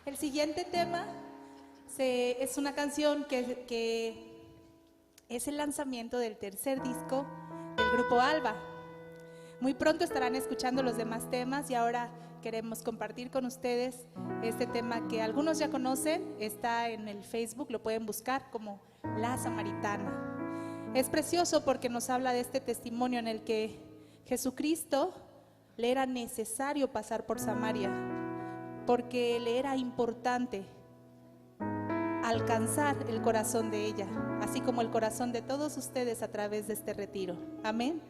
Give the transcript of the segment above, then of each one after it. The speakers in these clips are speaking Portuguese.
El siguiente tema es una canción que es el lanzamiento del tercer disco del grupo Alba. Muy pronto estarán escuchando los demás temas y ahora queremos compartir con ustedes este tema que algunos ya conocen. Está en el Facebook, lo pueden buscar como La Samaritana. Es precioso porque nos habla de este testimonio en el que Jesucristo le era necesario pasar por Samaria, porque le era importante alcanzar el corazón de ella, así como el corazón de todos ustedes a través de este retiro. Amén.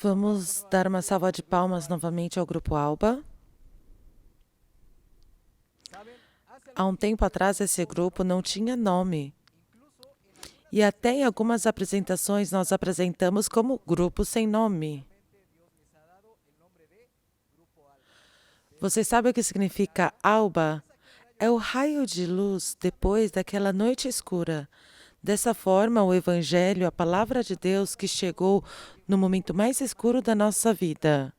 Vamos dar uma salva de palmas novamente ao Grupo Alba. Há um tempo atrás, esse grupo não tinha nome. E até em algumas apresentações nós apresentamos como Grupo Sem Nome. Você sabe o que significa Alba? É o raio de luz depois daquela noite escura. Dessa forma, o Evangelho, a Palavra de Deus que chegou no momento mais escuro da nossa vida.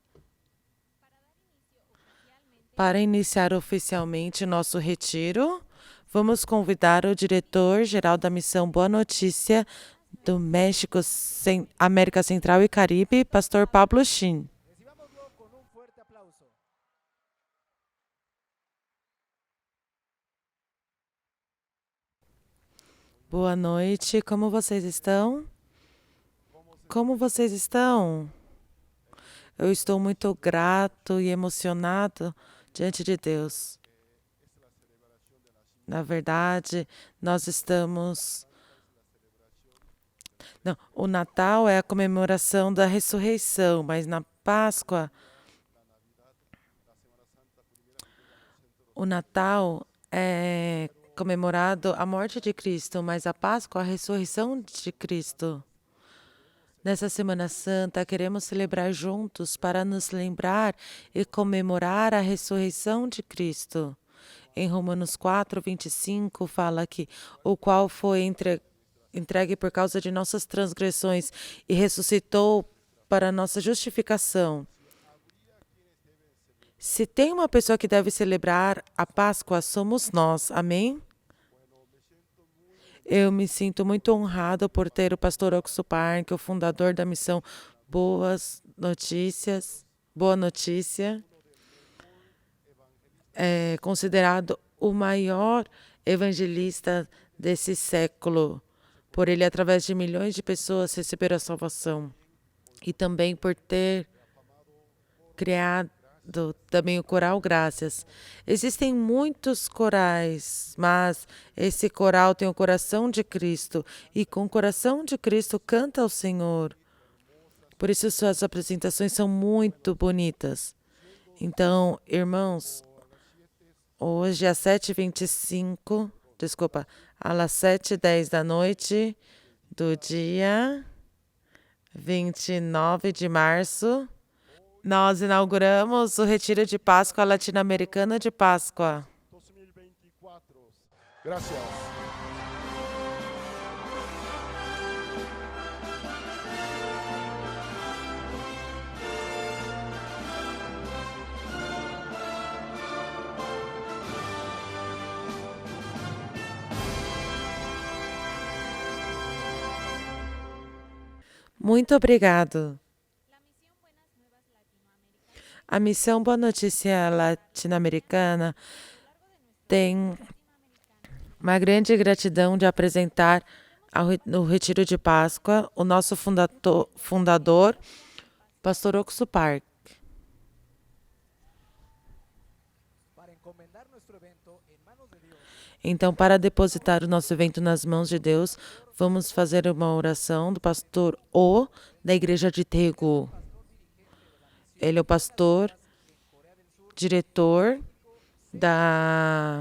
Para iniciar oficialmente nosso retiro, Vamos convidar o diretor-geral da Missão Boa Notícia do México, América Central e Caribe, Pastor Pablo Shin. Boa noite, como vocês estão? Como vocês estão? Eu estou muito grato e emocionado diante de Deus. Na verdade, nós estamos... Não, o Natal é a comemoração da ressurreição, mas na Páscoa, o Natal é comemorado a morte de Cristo, mas a Páscoa a ressurreição de Cristo. Nessa Semana Santa, queremos celebrar juntos para nos lembrar e comemorar a ressurreição de Cristo. Em Romanos 4, 25, fala que o qual foi entregue por causa de nossas transgressões e ressuscitou para nossa justificação. Se tem uma pessoa que deve celebrar a Páscoa, somos nós. Amém? Eu me sinto muito honrado por ter o pastor Oxo Park, o fundador da missão Boa Notícia, é considerado o maior evangelista desse século. Por ele, através de milhões de pessoas, receber a salvação. E também por ter criado também o coral Graças. Existem muitos corais, mas esse coral tem o coração de Cristo. E com o coração de Cristo canta ao Senhor. Por isso suas apresentações são muito bonitas. Então, irmãos, hoje às 7h25, às 7h10 da noite do dia 29 de março, nós inauguramos o Retiro de Páscoa Latino-Americana de Páscoa. 2024. Gracias. Muito obrigado. A Missão Boa Notícia Latino-Americana tem uma grande gratidão de apresentar no Retiro de Páscoa o nosso fundador, Pastor Oxo Park. Então, para depositar o nosso evento nas mãos de Deus, vamos fazer uma oração do pastor O da Igreja de Tegu. Ele é o pastor, diretor,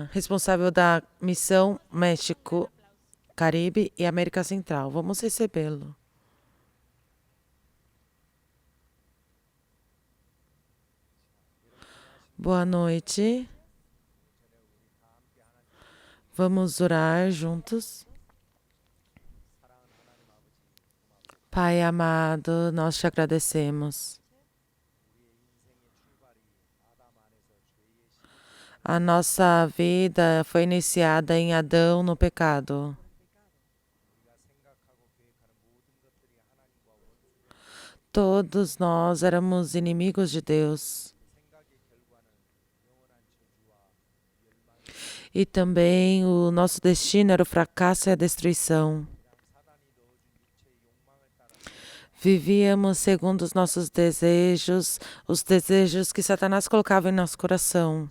responsável da Missão México, Caribe e América Central. Vamos recebê-lo. Boa noite. Vamos orar juntos. Pai amado, nós te agradecemos. A nossa vida foi iniciada em Adão no pecado. Todos nós éramos inimigos de Deus. E também o nosso destino era o fracasso e a destruição. Vivíamos segundo os nossos desejos, os desejos que Satanás colocava em nosso coração.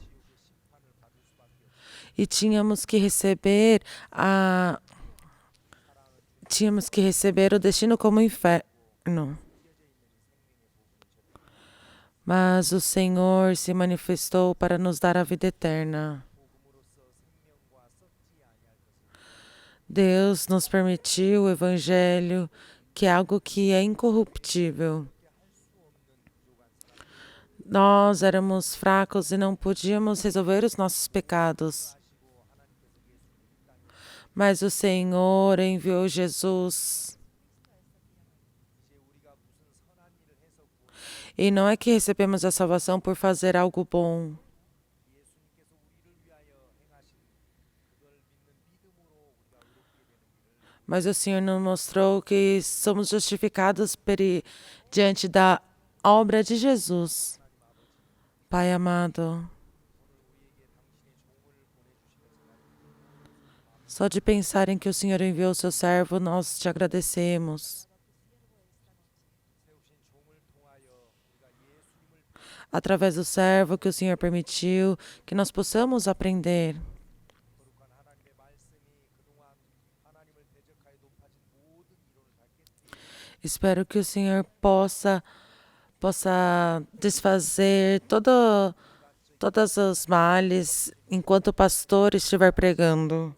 E tínhamos que receber o destino como inferno. Mas o Senhor se manifestou para nos dar a vida eterna. Deus nos permitiu o Evangelho, que é algo que é incorruptível. Nós éramos fracos e não podíamos resolver os nossos pecados. Mas o Senhor enviou Jesus. E não é que recebemos a salvação por fazer algo bom. Mas o Senhor nos mostrou que somos justificados diante da obra de Jesus. Pai amado, só de pensar em que o Senhor enviou o seu servo, nós te agradecemos. Através do servo que o Senhor permitiu, que nós possamos aprender. Espero que o Senhor possa desfazer todas os males enquanto o pastor estiver pregando.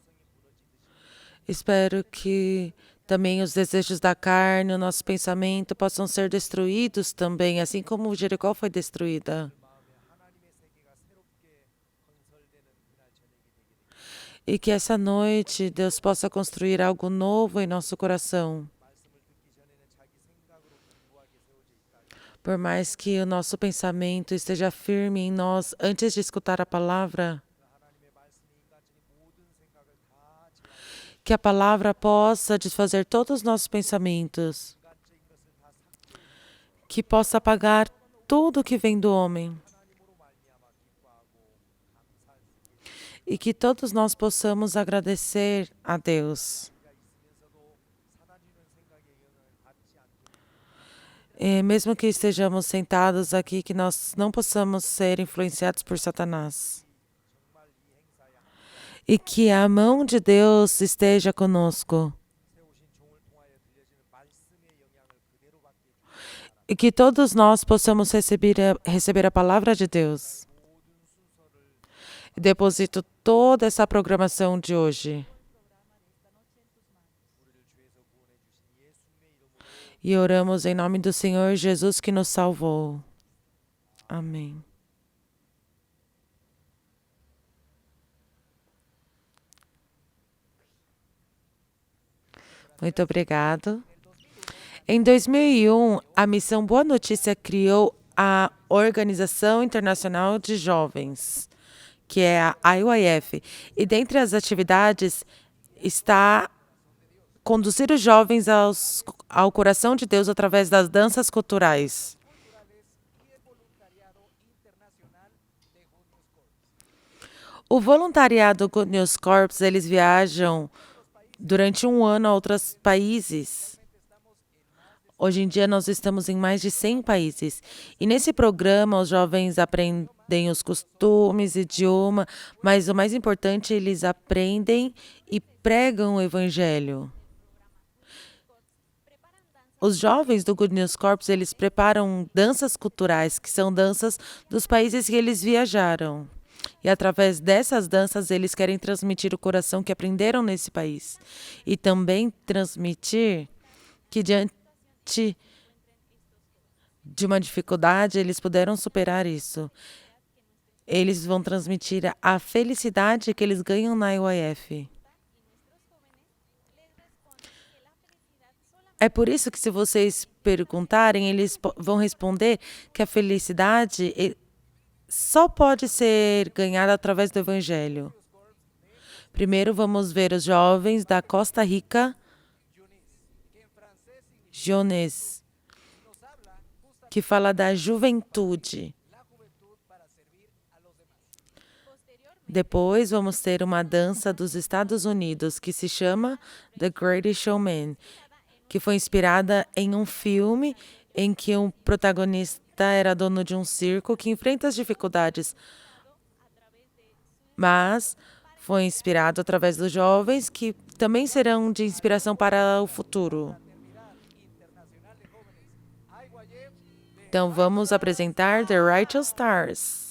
Espero que também os desejos da carne, o nosso pensamento possam ser destruídos também, assim como Jericó foi destruída. E que essa noite Deus possa construir algo novo em nosso coração. Por mais que o nosso pensamento esteja firme em nós antes de escutar a palavra, que a palavra possa desfazer todos os nossos pensamentos, que possa apagar tudo que vem do homem e que todos nós possamos agradecer a Deus. Mesmo que estejamos sentados aqui, que nós não possamos ser influenciados por Satanás. E que a mão de Deus esteja conosco. E que todos nós possamos receber a palavra de Deus. E deposito toda essa programação de hoje. E oramos em nome do Senhor Jesus que nos salvou. Amém. Muito obrigado. Em 2001, a Missão Boa Notícia criou a Organização Internacional de Jovens, que é a IYF. E dentre as atividades está conduzir os jovens ao coração de Deus através das danças culturais. O voluntariado Good News Corps, eles viajam durante um ano a outros países. Hoje em dia, nós estamos em mais de 100 países. E nesse programa, os jovens aprendem os costumes, idioma, mas o mais importante, eles aprendem e pregam o Evangelho. Os jovens do Good News Corps, eles preparam danças culturais, que são danças dos países que eles viajaram. E através dessas danças, eles querem transmitir o coração que aprenderam nesse país. E também transmitir que diante de uma dificuldade, eles puderam superar isso. Eles vão transmitir a felicidade que eles ganham na IYF. É por isso que, se vocês perguntarem, eles vão responder que a felicidade só pode ser ganhada através do Evangelho. Primeiro, vamos ver os jovens da Costa Rica, Jones, que fala da juventude. Depois, vamos ter uma dança dos Estados Unidos, que se chama The Greatest Showman, que foi inspirada em um filme em que um protagonista era dono de um circo que enfrenta as dificuldades, mas foi inspirado através dos jovens que também serão de inspiração para o futuro. Então, vamos apresentar The Righteous Stars.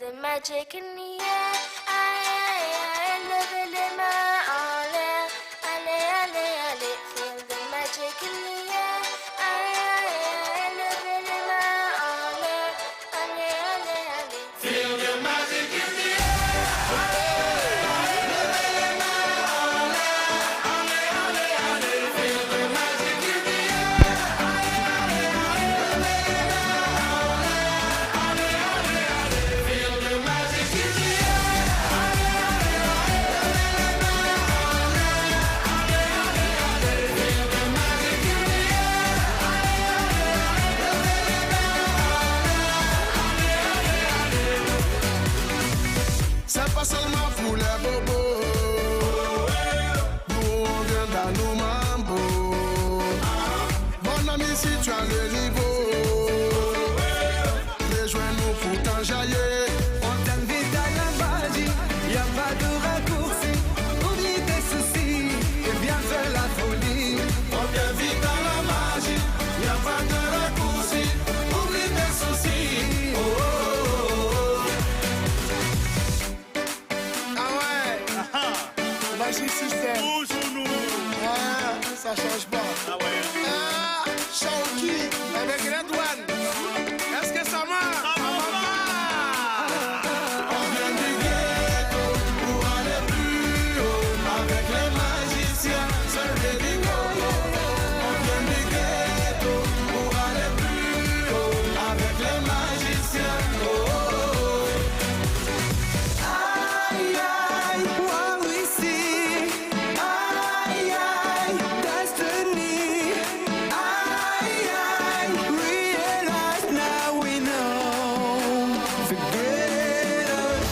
the magic in the air. Aïe, levez les mains en l'air. Allez, allez, allez, feel the magic in the air. Aïe, levez les mains en l'air. Allez, allez, allez, feel the magic in the air. C'est pas seulement pour les bobos. Nous on vient dans nos mambo. Mon ami, si tu as le niveau, rejoins-nous pour t'enjailler. On t'invite à la magie, y'a pas de raccourci. Oublie tes soucis et viens faire la folie. On t'invite à la magie, y'a pas de raccourci. Oublie tes soucis. Oh, oh, oh, oh. Ah ouais. Magie système. Toujours nous. Ah, ça change pas. Ah ouais. Ah, Shawky avec Red One. Est-ce que ça marche? Ça va pas. On vient du ghetto pour aller plus haut. Avec les magiciens, c'est ready go. On vient du ghetto pour aller plus haut. Avec les magiciens, oh, oh, oh. Aïe, aïe, what we see. Aïe, aïe, destiny. Aïe, aïe, realize now we know. Forget us.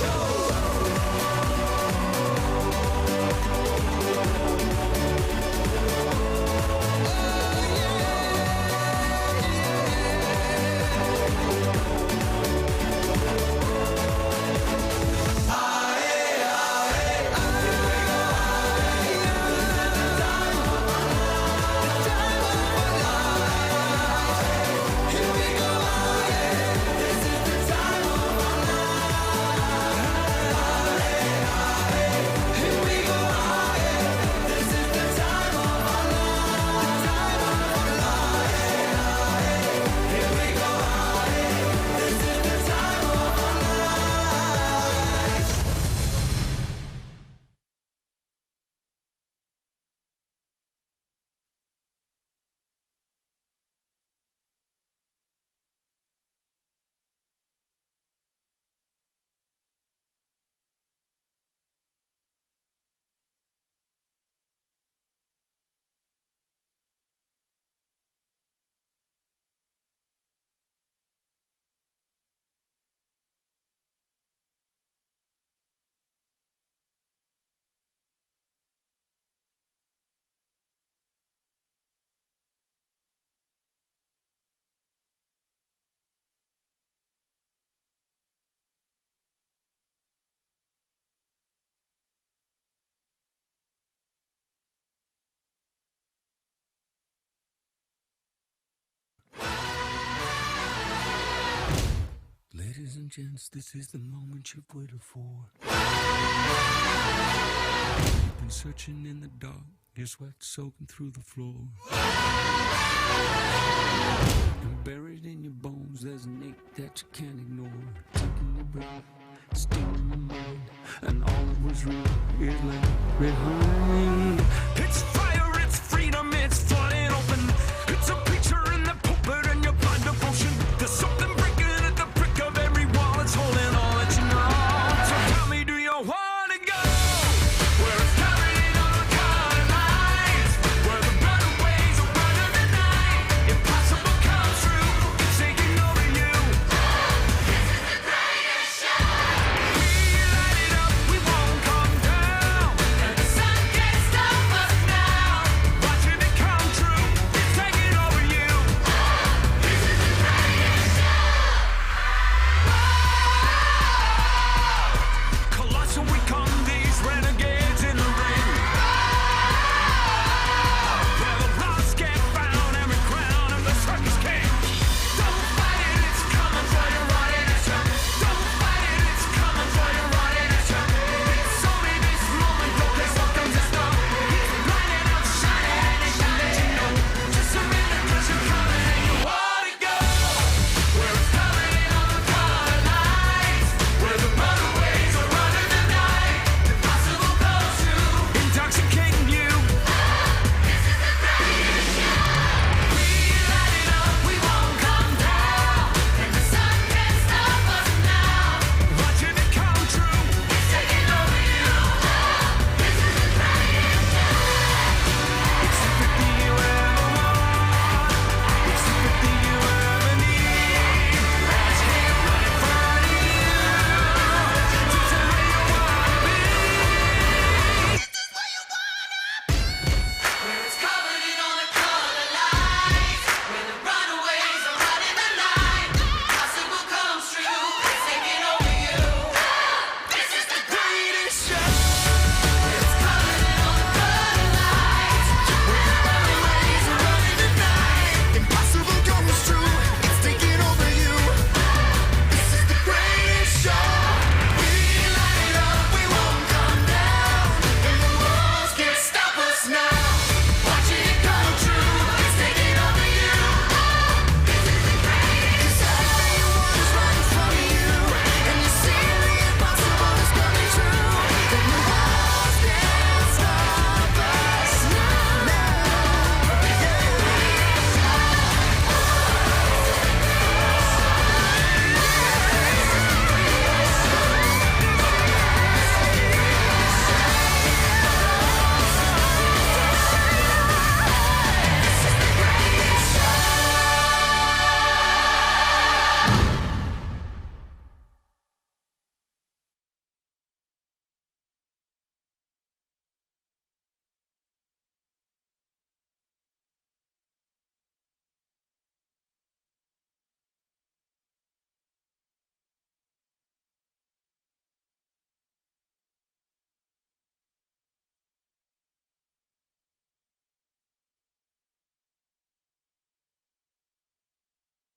Ladies and gents, this is the moment you've waited for. You've been searching in the dark, your sweat soaking through the floor. And buried in your bones, there's an ache that you can't ignore. Taking your breath, stealing your mind, and all that was real is left behind. It's fire, it's freedom, it's flooding open. It's a preacher in the pulpit and your blind devotion. There's something breaking at the brick of every wall. It's holding all that you know. So tell me, do you want to go? Where it's carrying on the colored lines, where the better ways are brighter than night. Impossible comes true, it's taking over you. This is the greatest show. We light it up, we won't come down. And the sun can't stop us now.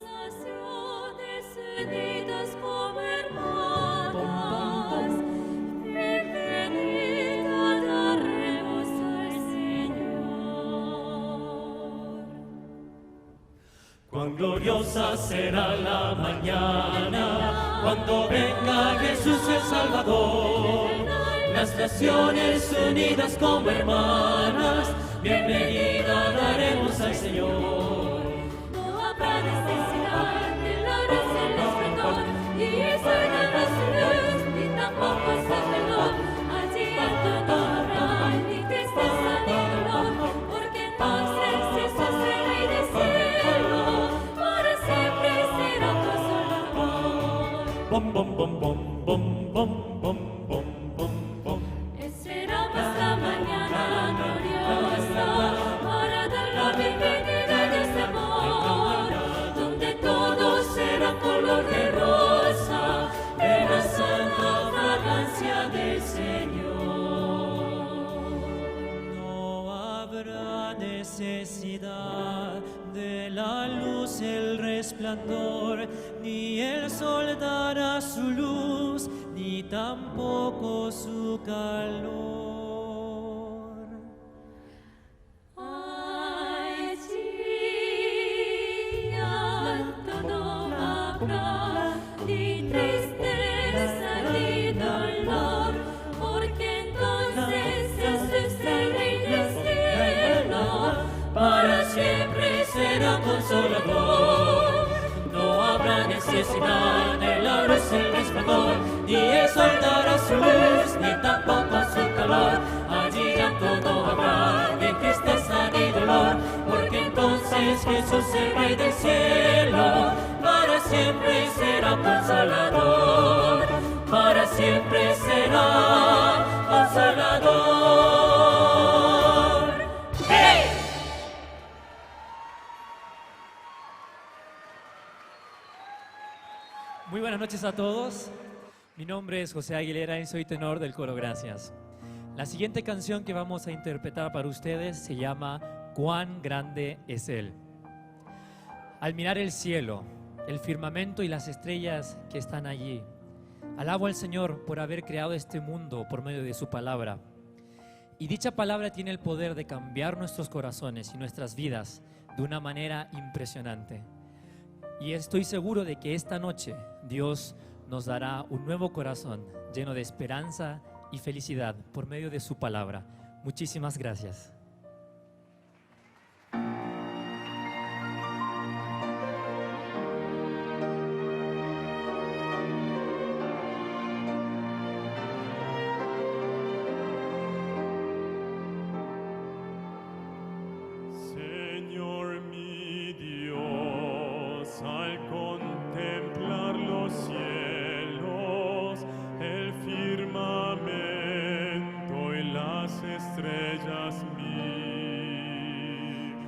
Naciones unidas como hermanas, bienvenida daremos al Señor. Cuán gloriosa será la mañana, cuando venga Jesús el Salvador. Las naciones unidas como hermanas, bienvenida daremos al Señor. No habrá necesidad de la luz del esplendor, y suena la luz, ni tampoco su reloj. Allí no habrá ni tristeza ni dolor, porque entonces Jesús el Rey del cielo, para siempre será consolador. Bom, bom, bom, bom, bom, bom, bom, bom, bom, bom. Esperamos la mañana gloriosa para dar la bienvenida de este amor, donde todo será color de rosa, de la santa fragancia del Señor. No habrá necesidad de la luz, el resplandor, ni el sol dará su luz, ni tampoco su calor. Allí llanto no habrá, ni tristeza ni dolor, porque entonces Jesús el Rey del cielo, para siempre será consolador. No habrá necesidad de la luz, el resplandor, ni el sol dará su luz, ni tampoco su calor. Allí llanto no habrá, ni tristeza ni dolor, porque entonces Jesús el Rey del cielo, para siempre será consolador, para siempre será consolador. ¡Hey! Muy buenas noches a todos. Mi nombre es José Aguilera y soy tenor del coro Gracias. La siguiente canción que vamos a interpretar para ustedes se llama Cuán grande es Él. Al mirar el cielo, el firmamento y las estrellas que están allí, alabo al Señor por haber creado este mundo por medio de su palabra. Y dicha palabra tiene el poder de cambiar nuestros corazones y nuestras vidas de una manera impresionante. Y estoy seguro de que esta noche Dios nos dará un nuevo corazón lleno de esperanza y felicidad por medio de su palabra. Muchísimas gracias. Señor mi Dios, al contemplar los cielos, el firmamento y las estrellas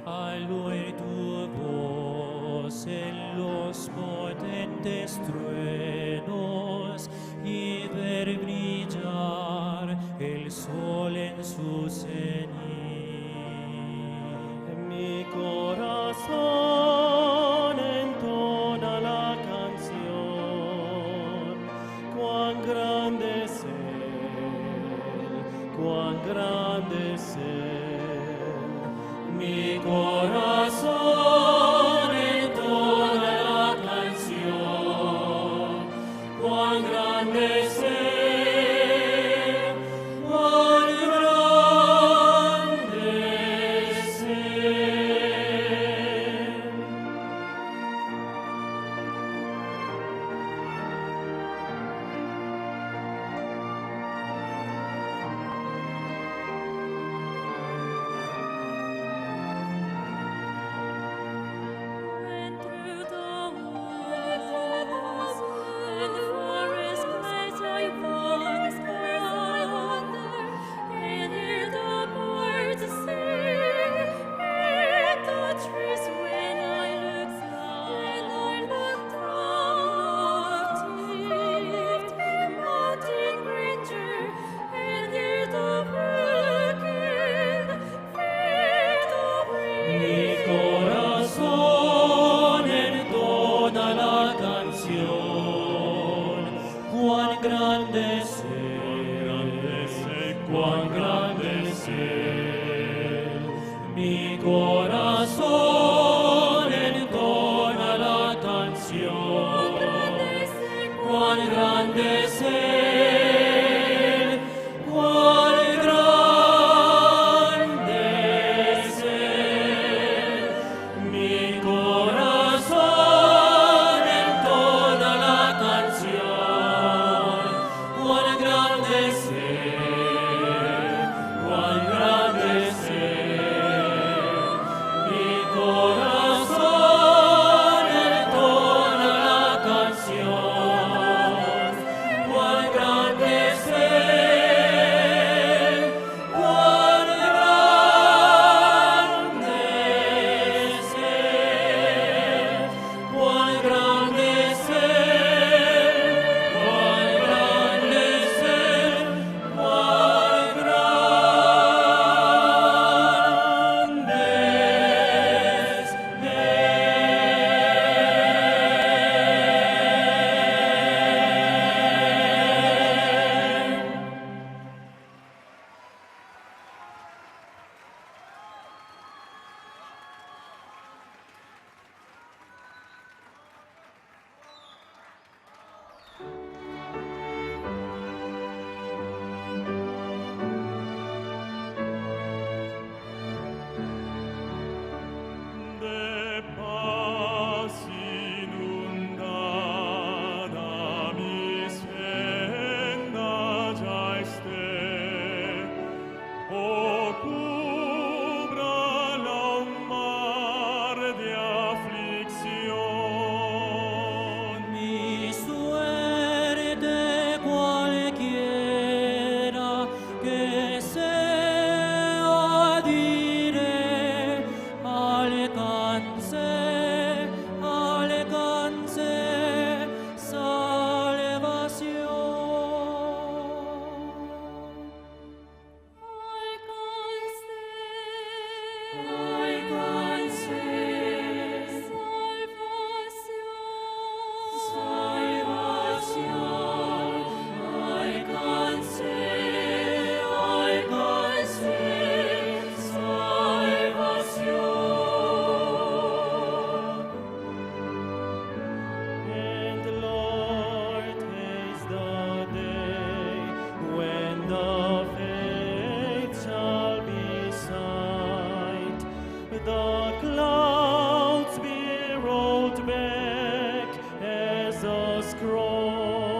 Al oír tu voz en los potentes truenos y ver brillar el sol en su cenit. Mi corazón entona la canción. Cuán grande es Él, cuán grande es Él. Mi corazón entona la canción. Cuán grande es Él, cuán grande es Él. When through the woods and forest glades I cuán grande es Él, cuán grande es Él. Mi corazón entona la canción, cuán grande es Él, cuán grande es Él. Mi corazón entona la canción, cuán grande es Él, cuán grande es Él, cuán grande es Él, cuán grande es Él, cuán grande es Él. De paz inundada mi senda ya esté, o cúbrala un mar de aflicción. Mi suerte cualquiera que sea, diré, alcance, alcance salvación. And Lord, haste the day when the faith shall be sight, the clouds be rolled back as a scroll.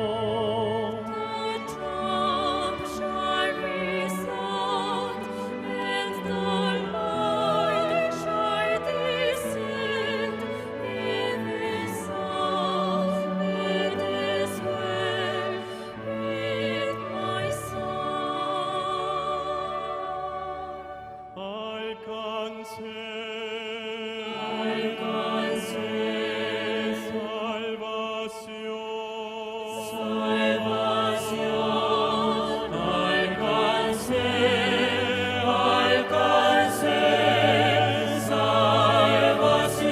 The trump shall resound, and the Lord shall descend. It is so, it is well with my soul. Alcance, salvación, alcance, alcance, salvación, alcance, salvación.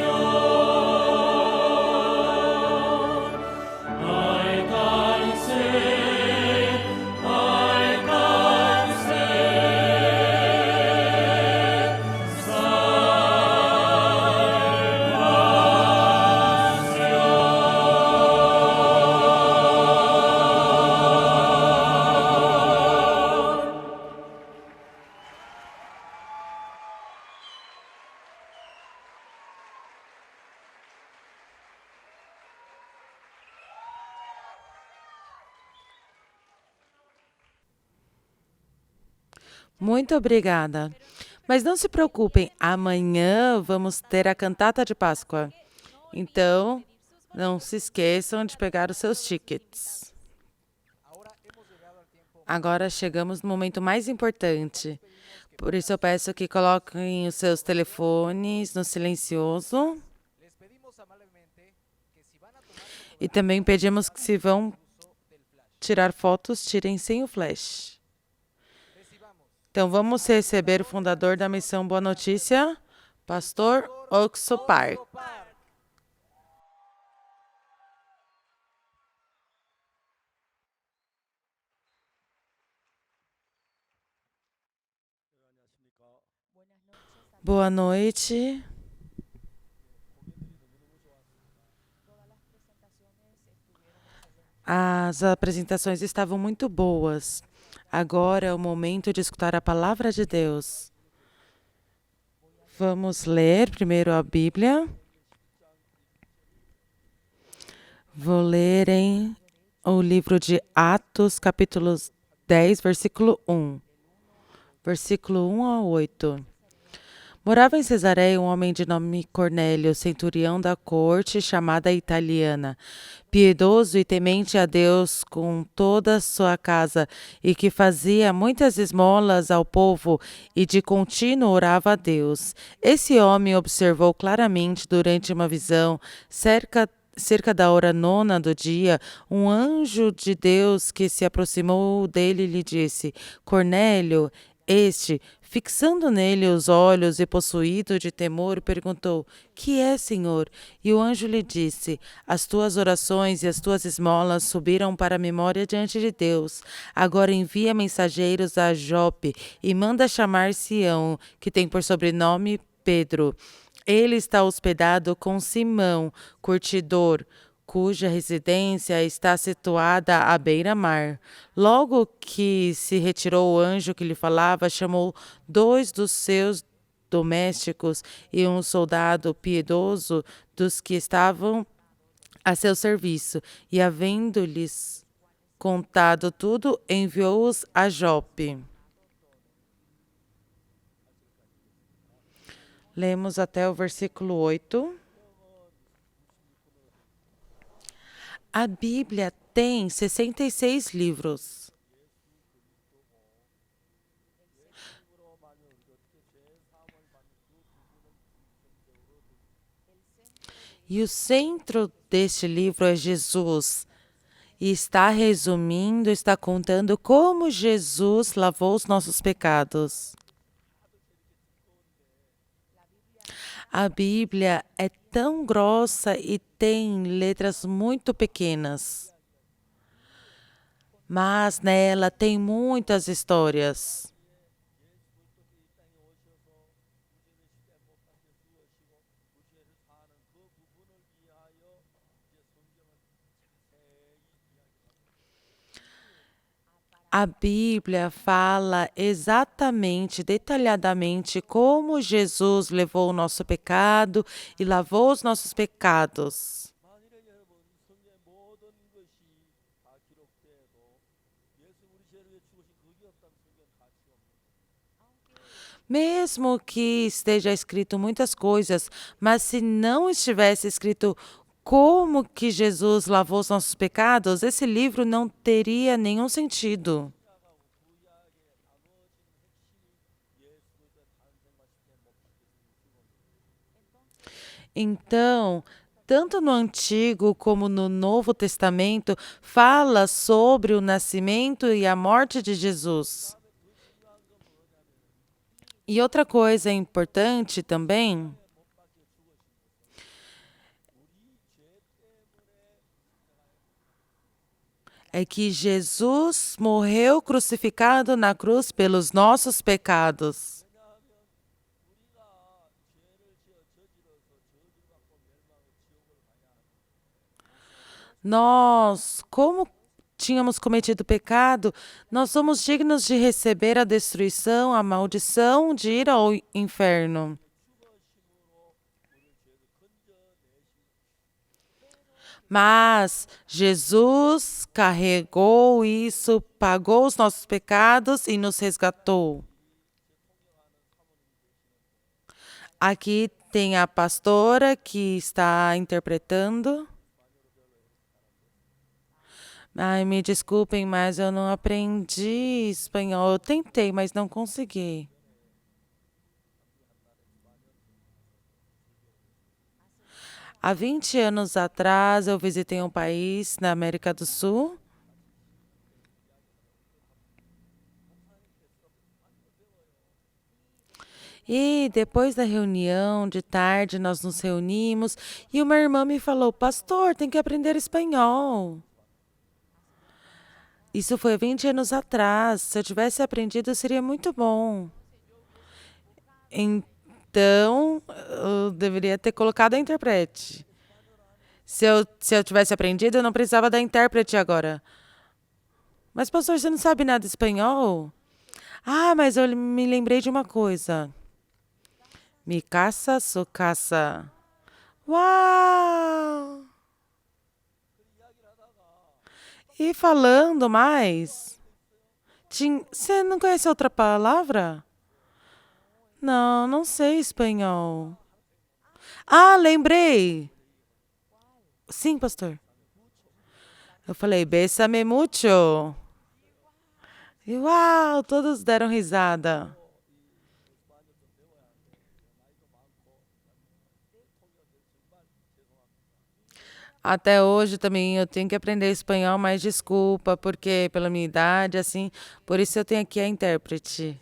Muito obrigada. Mas não se preocupem, amanhã vamos ter a cantata de Páscoa. Então, não se esqueçam de pegar os seus tickets. Agora chegamos no momento mais importante. Por isso eu peço que coloquem os seus telefones no silencioso. E também pedimos que, se vão tirar fotos, tirem sem o flash. Então, vamos receber o fundador da Missão Boa Notícia, Pastor Oxopar. Boa noite. As apresentações estavam muito boas. Agora é o momento de escutar a palavra de Deus. Vamos ler primeiro a Bíblia. Vou ler em o livro de Atos, capítulo 10, versículo 1. Versículo 1 a 8. Morava em Cesareia um homem de nome Cornélio, centurião da corte chamada italiana, piedoso e temente a Deus com toda a sua casa, e que fazia muitas esmolas ao povo e de contínuo orava a Deus. Esse homem observou claramente durante uma visão, cerca da hora 9 do dia, um anjo de Deus que se aproximou dele lhe disse: Cornélio. Este, fixando nele os olhos e possuído de temor, perguntou: Que é, Senhor? E o anjo lhe disse: As tuas orações e as tuas esmolas subiram para a memória diante de Deus. Agora envia mensageiros a Jope e manda chamar Sião, que tem por sobrenome Pedro. Ele está hospedado com Simão, curtidor, cuja residência está situada à beira-mar. Logo que se retirou o anjo que lhe falava, chamou 2 dos seus domésticos e um soldado piedoso dos que estavam a seu serviço, e havendo-lhes contado tudo, enviou-os a Jope. Lemos até o versículo 8. A Bíblia tem 66 livros. E o centro deste livro é Jesus. E está resumindo, está contando como Jesus lavou os nossos pecados. A Bíblia é tão grossa e tem letras muito pequenas. Mas nela tem muitas histórias. A Bíblia fala exatamente, detalhadamente, como Jesus levou o nosso pecado e lavou os nossos pecados. Mesmo que esteja escrito muitas coisas, mas se não estivesse escrito como que Jesus lavou os nossos pecados, esse livro não teria nenhum sentido. Então, tanto no Antigo como no Novo Testamento, fala sobre o nascimento e a morte de Jesus. E outra coisa importante também é que Jesus morreu crucificado na cruz pelos nossos pecados. Nós, como tínhamos cometido pecado, nós somos dignos de receber a destruição, a maldição, de ir ao inferno. Mas Jesus carregou isso, pagou os nossos pecados e nos resgatou. Aqui tem a pastora que está interpretando. Ai, me desculpem, mas eu não aprendi espanhol. Eu tentei, mas não consegui. Há 20 anos atrás, eu visitei um país na América do Sul. E depois da reunião, de tarde, nós nos reunimos e uma irmã me falou: Pastor, tem que aprender espanhol. Isso foi 20 anos atrás. Se eu tivesse aprendido, seria muito bom. Então, eu deveria ter colocado a intérprete. Se eu tivesse aprendido, eu não precisava da intérprete agora. Mas, pastor, você não sabe nada espanhol? Ah, mas eu me lembrei de uma coisa. Mi casa, su casa. Uau! E falando mais, você não conhece outra palavra? Não, não sei espanhol. Ah, lembrei. Sim, pastor. Eu falei, bésame mucho. E uau, todos deram risada. Até hoje também eu tenho que aprender espanhol, mas desculpa, porque pela minha idade, assim, por isso eu tenho aqui a intérprete.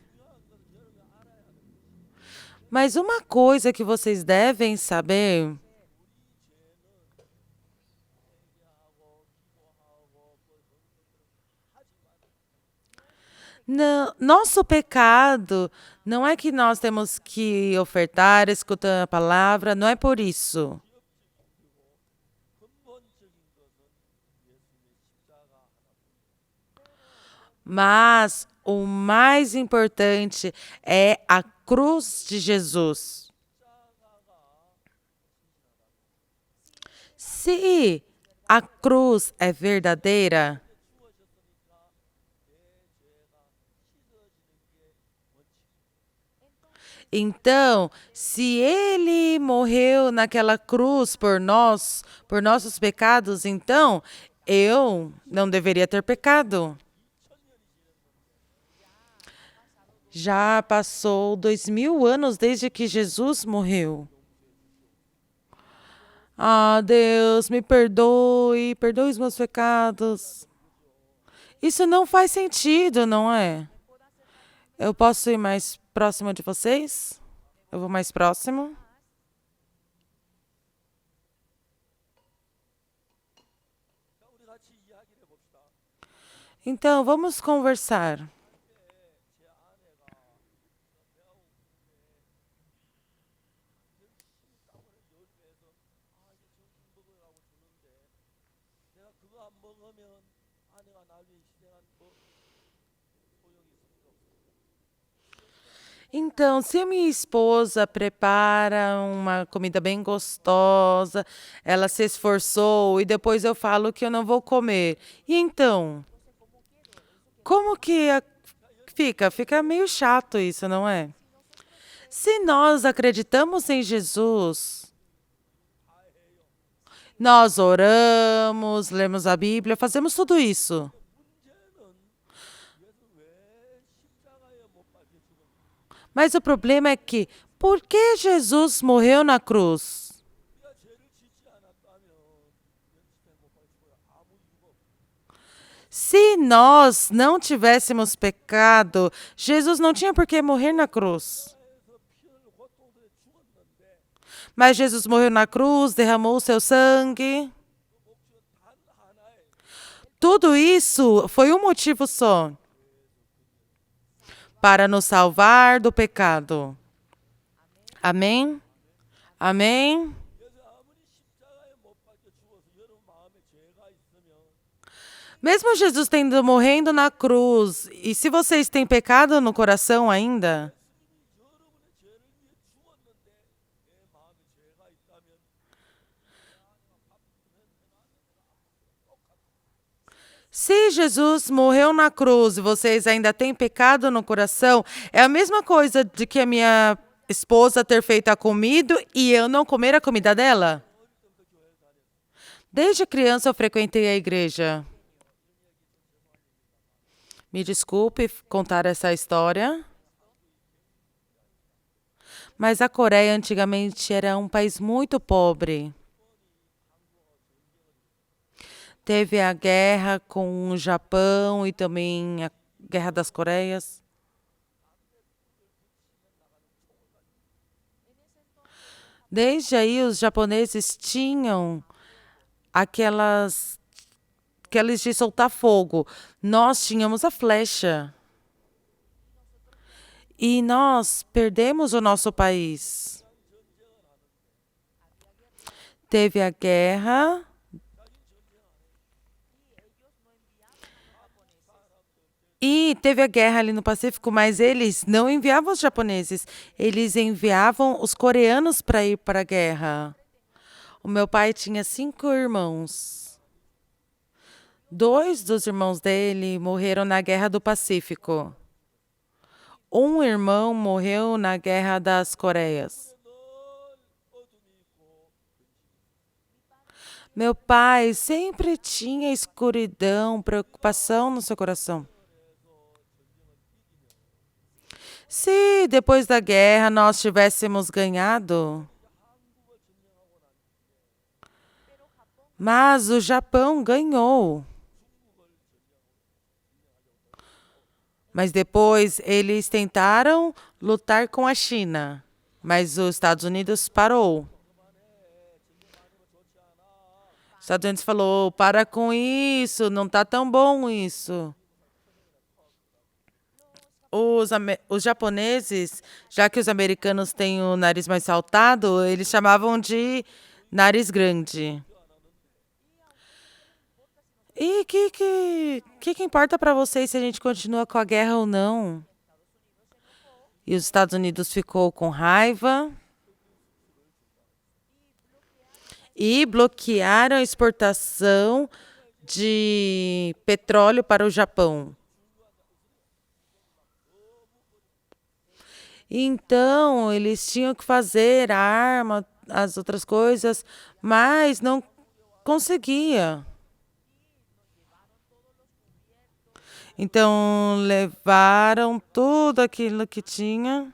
Mas uma coisa que vocês devem saber. Não, nosso pecado não é que nós temos que ofertar, escutar a palavra, não é por isso. Mas o mais importante é a cruz de Jesus. Se a cruz é verdadeira, então, se ele morreu naquela cruz por nós, por nossos pecados, então eu não deveria ter pecado. Já passou 2000 anos desde que Jesus morreu. Ah, Deus, me perdoe, perdoe os meus pecados. Isso não faz sentido, não é? Eu posso ir mais próximo de vocês? Eu vou mais próximo. Então, vamos conversar. Então, se a minha esposa prepara uma comida bem gostosa, ela se esforçou e depois eu falo que eu não vou comer. E então, como que fica? Fica meio chato isso, não é? Se nós acreditamos em Jesus, nós oramos, lemos a Bíblia, fazemos tudo isso. Mas o problema é que, por que Jesus morreu na cruz? Se nós não tivéssemos pecado, Jesus não tinha por que morrer na cruz. Mas Jesus morreu na cruz, derramou o seu sangue. Tudo isso foi um motivo só. Para nos salvar do pecado. Amém? Amém? Mesmo Jesus morrendo na cruz, e se vocês têm pecado no coração ainda, se Jesus morreu na cruz e vocês ainda têm pecado no coração, é a mesma coisa de que a minha esposa ter feito a comida e eu não comer a comida dela? Desde criança eu frequentei a igreja. Me desculpe contar essa história. Mas a Coreia antigamente era um país muito pobre. Teve a guerra com o Japão e também a Guerra das Coreias. Desde aí, os japoneses tinham aquelas de soltar fogo. Nós tínhamos a flecha. E nós perdemos o nosso país. teve a guerra. E teve a guerra ali no Pacífico, mas eles não enviavam os japoneses, eles enviavam os coreanos para ir para a guerra. O meu pai tinha 5 irmãos. 2 dos irmãos dele morreram na Guerra do Pacífico. Um irmão morreu na Guerra das Coreias. Meu pai sempre tinha escuridão, preocupação no seu coração. Se depois da guerra nós tivéssemos ganhado, mas o Japão ganhou. Mas depois eles tentaram lutar com a China, mas os Estados Unidos parou. Os Estados Unidos falou, para com isso, não está tão bom isso. Os japoneses, já que os americanos têm o nariz mais saltado, eles chamavam de nariz grande. E o que importa para vocês se a gente continua com a guerra ou não? E os Estados Unidos ficou com raiva e bloquearam a exportação de petróleo para o Japão. Então, eles tinham que fazer arma, as outras coisas, mas não conseguia. Então, levaram tudo aquilo que tinha,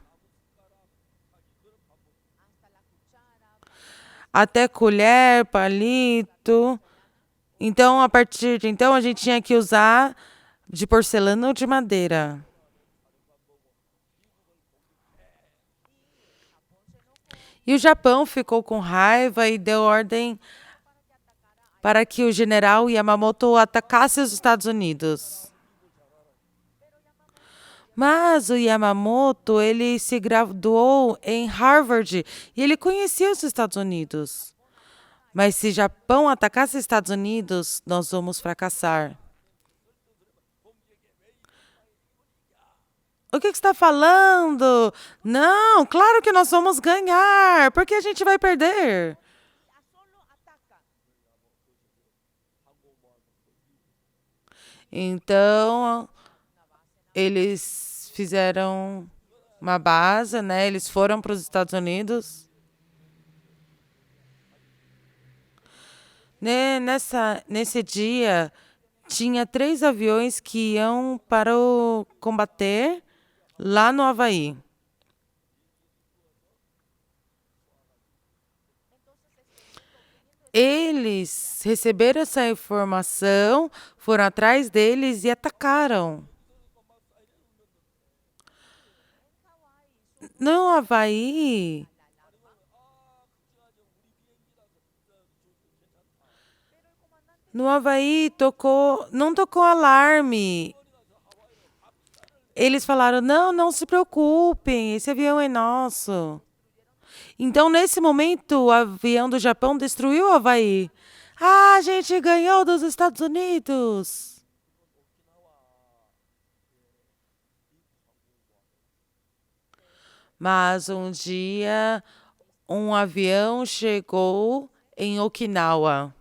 até colher, palito. Então, a partir de então, a gente tinha que usar de porcelana ou de madeira. E o Japão ficou com raiva e deu ordem para que o general Yamamoto atacasse os Estados Unidos. Mas o Yamamoto, ele se graduou em Harvard e ele conhecia os Estados Unidos. Mas se o Japão atacasse os Estados Unidos, nós vamos fracassar. O que você está falando? Não, claro que nós vamos ganhar, porque a gente vai perder. Então, eles fizeram uma base, né? Eles foram para os Estados Unidos. Nesse dia, tinha 3 aviões que iam para combater lá no Havaí. Eles receberam essa informação, foram atrás deles e atacaram. No Havaí, não tocou alarme. Eles falaram, não se preocupem, esse avião é nosso. Então, nesse momento, o avião do Japão destruiu o Havaí. Ah, a gente ganhou dos Estados Unidos. Mas um dia, um avião chegou em Okinawa.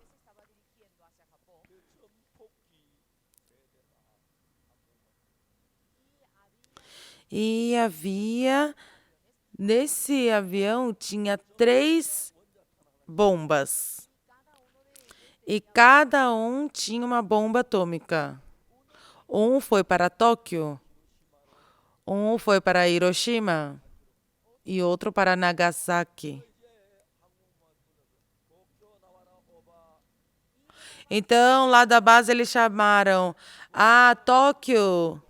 E nesse avião tinha 3 bombas. E cada um tinha uma bomba atômica. Um foi para Tóquio, um foi para Hiroshima e outro para Nagasaki. Então, lá da base eles chamaram, Tóquio,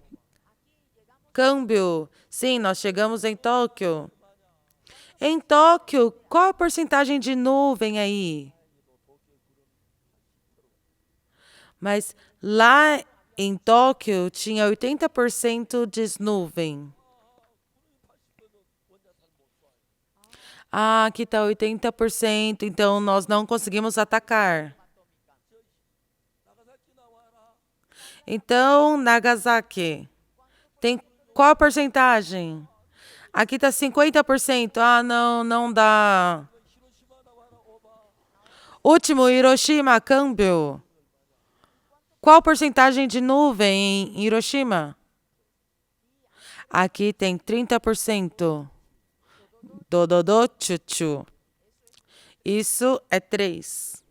câmbio. Sim, nós chegamos em Tóquio. Em Tóquio, qual a porcentagem de nuvem aí? Mas lá em Tóquio tinha 80% de nuvem. Ah, aqui está 80%, então nós não conseguimos atacar. Então, Nagasaki, tem qual a porcentagem? Aqui está 50%. Ah, não dá. Último, Hiroshima, câmbio. Qual a porcentagem de nuvem em Hiroshima? Aqui tem 30%. Dododô, tchutchu. Isso é 3.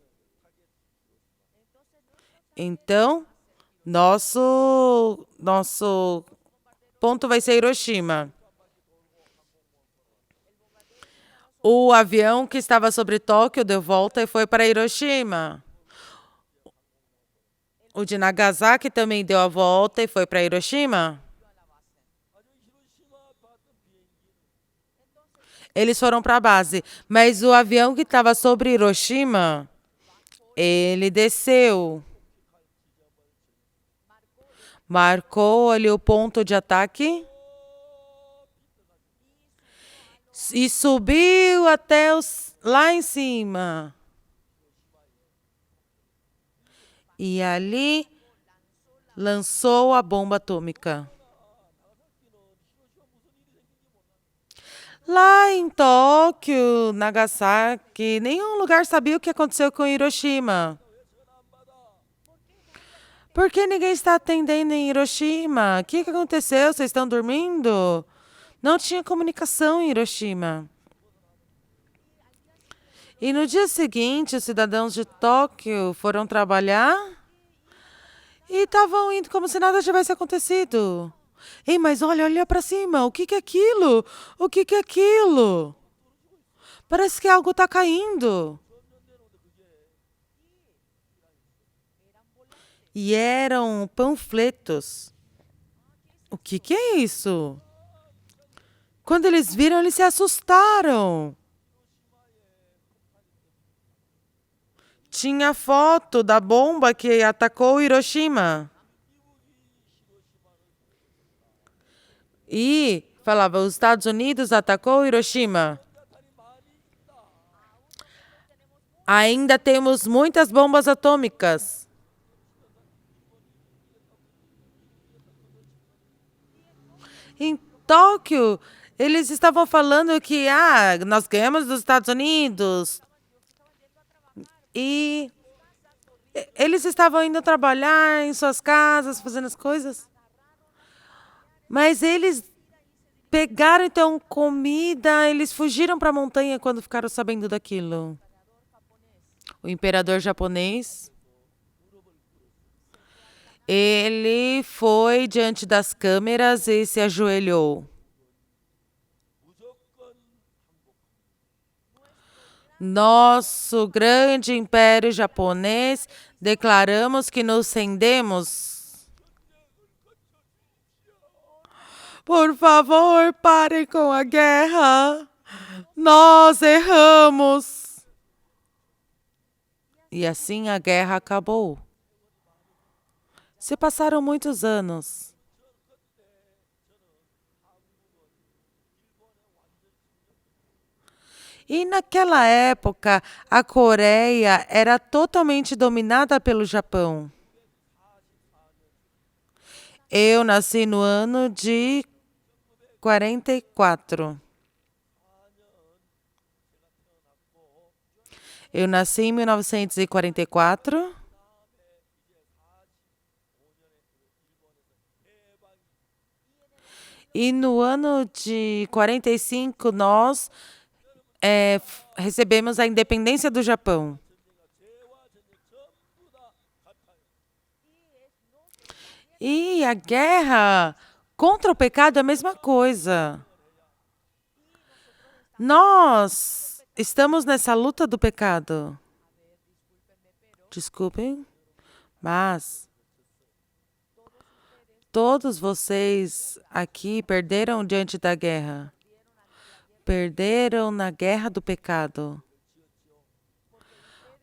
Então, nosso ponto vai ser Hiroshima. O avião que estava sobre Tóquio deu volta e foi para Hiroshima. O de Nagasaki também deu a volta e foi para Hiroshima. Eles foram para a base. Mas o avião que estava sobre Hiroshima, ele desceu. Marcou ali o ponto de ataque. E subiu até lá em cima. E ali lançou a bomba atômica. Lá em Tóquio, Nagasaki, nenhum lugar sabia o que aconteceu com Hiroshima. Por que ninguém está atendendo em Hiroshima? O que aconteceu? Vocês estão dormindo? Não tinha comunicação em Hiroshima. E no dia seguinte, os cidadãos de Tóquio foram trabalhar e estavam indo como se nada tivesse acontecido. Ei, mas olha para cima. O que é aquilo? O que é aquilo? Parece que algo está caindo. E eram panfletos. O que é isso? Quando eles viram, eles se assustaram. Tinha foto da bomba que atacou Hiroshima. E falava, os Estados Unidos atacou Hiroshima. Ainda temos muitas bombas atômicas. Em Tóquio, eles estavam falando que nós ganhamos dos Estados Unidos. E eles estavam indo trabalhar em suas casas, fazendo as coisas. Mas eles pegaram, então, comida, eles fugiram para a montanha quando ficaram sabendo daquilo. O imperador japonês, ele foi diante das câmeras e se ajoelhou. Nosso grande império japonês, declaramos que nos rendemos. Por favor, parem com a guerra. Nós erramos. E assim a guerra acabou. Se passaram muitos anos. E naquela época, a Coreia era totalmente dominada pelo Japão. Eu nasci no ano de 44. Eu nasci em 1944. E no ano de 45, nós recebemos a independência do Japão. E a guerra contra o pecado é a mesma coisa. Nós estamos nessa luta do pecado. Desculpem, mas todos vocês aqui perderam diante da guerra. Perderam na guerra do pecado.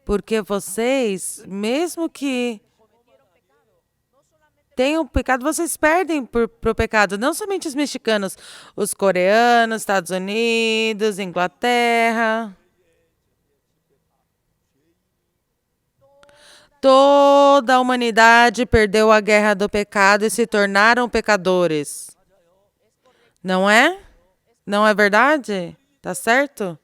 Porque vocês, mesmo que têm o pecado, vocês perdem pro pecado. Não somente os mexicanos, os coreanos, Estados Unidos, Inglaterra. Toda a humanidade perdeu a guerra do pecado e se tornaram pecadores. Não é? Não é verdade? Tá certo?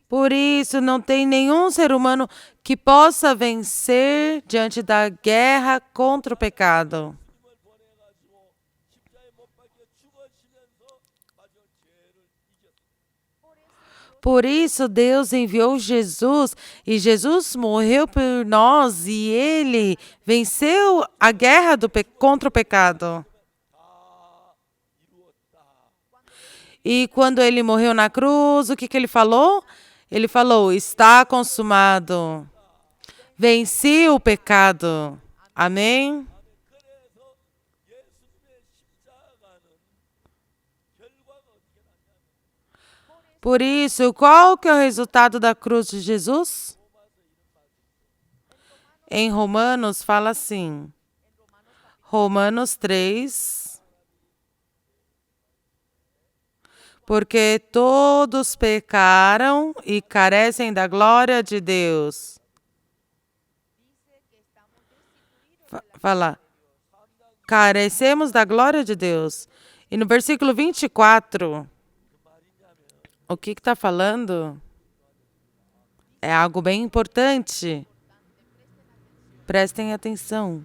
Por isso, não tem nenhum ser humano que possa vencer diante da guerra contra o pecado. Por isso, Deus enviou Jesus e Jesus morreu por nós e ele venceu a guerra contra o pecado. E quando ele morreu na cruz, o que ele falou? Ele falou, está consumado. Venci o pecado. Amém? Por isso, qual que é o resultado da cruz de Jesus? Em Romanos fala assim, Romanos 3, porque todos pecaram e carecem da glória de Deus. Fala, carecemos da glória de Deus. E no versículo 24... o que está falando é algo bem importante. Prestem atenção.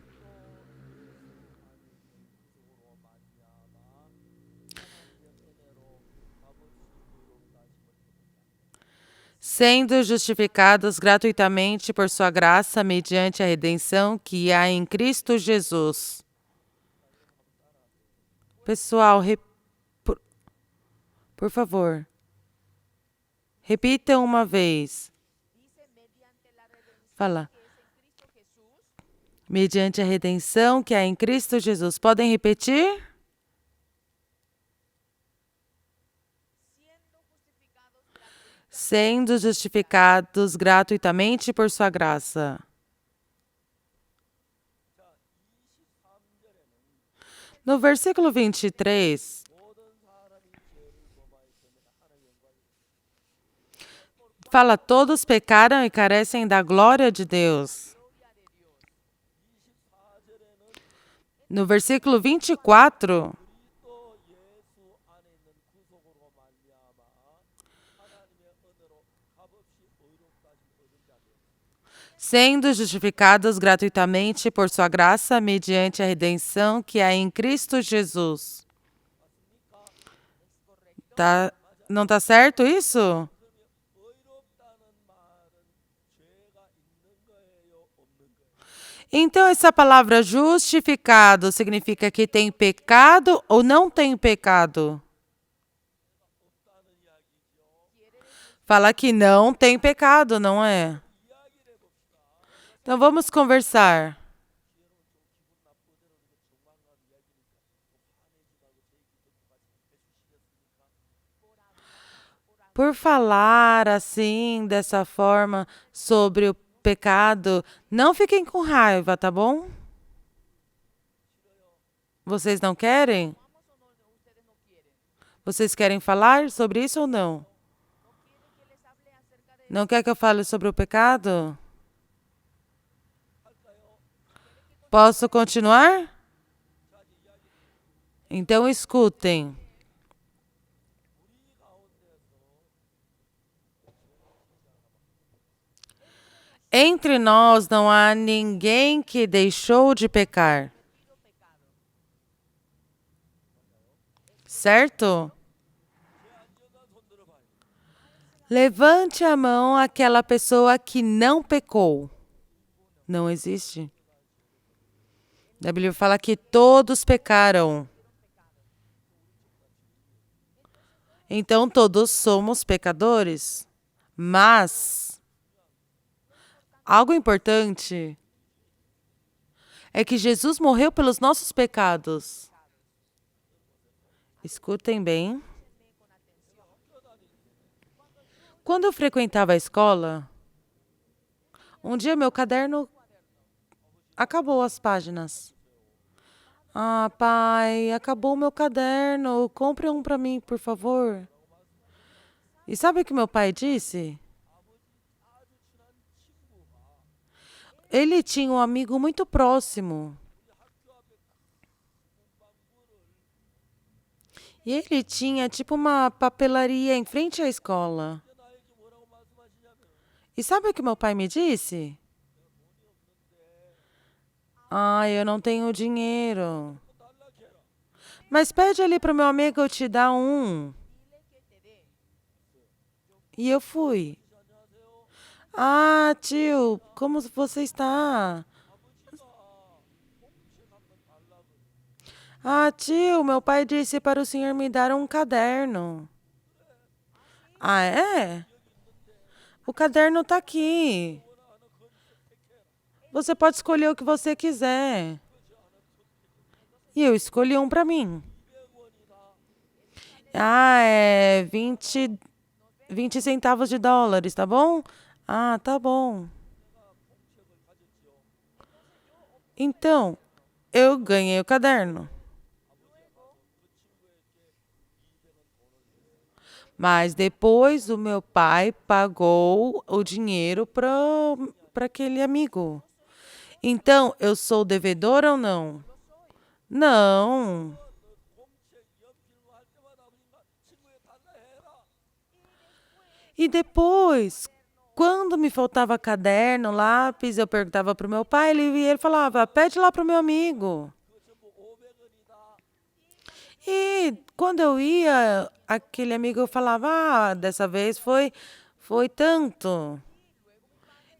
Sendo justificados gratuitamente por sua graça mediante a redenção que há em Cristo Jesus. Pessoal, por favor. Repita uma vez. Fala. Mediante a redenção que há em Cristo Jesus. Podem repetir? Sendo justificados gratuitamente por sua graça. No versículo 23... fala, todos pecaram e carecem da glória de Deus. No versículo 24, sendo justificados gratuitamente por sua graça mediante a redenção que há em Cristo Jesus. Não tá certo isso? Então, essa palavra justificado significa que tem pecado ou não tem pecado? Fala que não tem pecado, não é? Então, vamos conversar. Por falar assim, dessa forma, sobre o pecado, não fiquem com raiva, tá bom? Vocês não querem? Vocês querem falar sobre isso ou não? Não quer que eu fale sobre o pecado? Posso continuar? Então escutem. Entre nós não há ninguém que deixou de pecar. Certo? Levante a mão aquela pessoa que não pecou. Não existe? A Bíblia fala que todos pecaram. Então todos somos pecadores. Mas algo importante é que Jesus morreu pelos nossos pecados. Escutem bem. Quando eu frequentava a escola, Um dia meu caderno acabou as páginas. Ah, pai, acabou meu caderno. Compre um para mim, por favor. E sabe o que meu pai disse? Ele tinha um amigo muito próximo. E ele tinha tipo uma papelaria em frente à escola. E sabe o que meu pai me disse? Ah, eu não tenho dinheiro. Mas pede ali para o meu amigo eu te dar um. E eu fui. Ah, tio, como você está? Ah, tio, meu pai disse para o senhor me dar um caderno. Ah, é? O caderno está aqui. Você pode escolher o que você quiser. E eu escolhi um para mim. Ah, é 20 centavos de dólares, tá bom? Ah, tá bom. Então, eu ganhei o caderno. Mas depois o meu pai pagou o dinheiro para aquele amigo. Então, eu sou devedora ou não? Não. E depois, quando me faltava caderno, lápis, eu perguntava para o meu pai, ele falava, pede lá para o meu amigo. E quando eu ia, aquele amigo falava, ah, dessa vez foi tanto.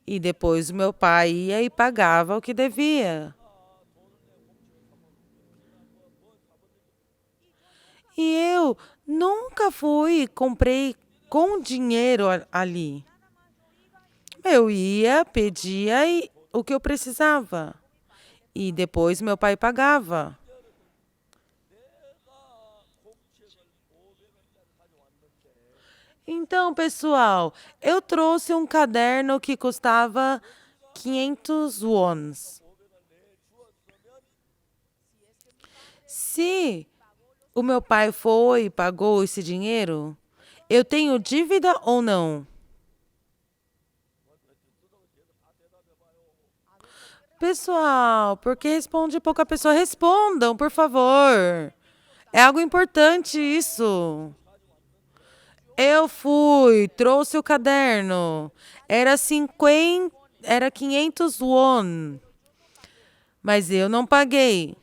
E depois o meu pai ia e pagava o que devia. E eu nunca fui e comprei com dinheiro ali. Eu ia, pedia o que eu precisava. E depois meu pai pagava. Então, pessoal, eu trouxe um caderno que custava 500 wons. Se o meu pai foi e pagou esse dinheiro, eu tenho dívida ou não? Pessoal, porque responde pouca pessoa, respondam, por favor. É algo importante isso. Eu fui, trouxe o caderno. Era 500 won. Mas eu não paguei.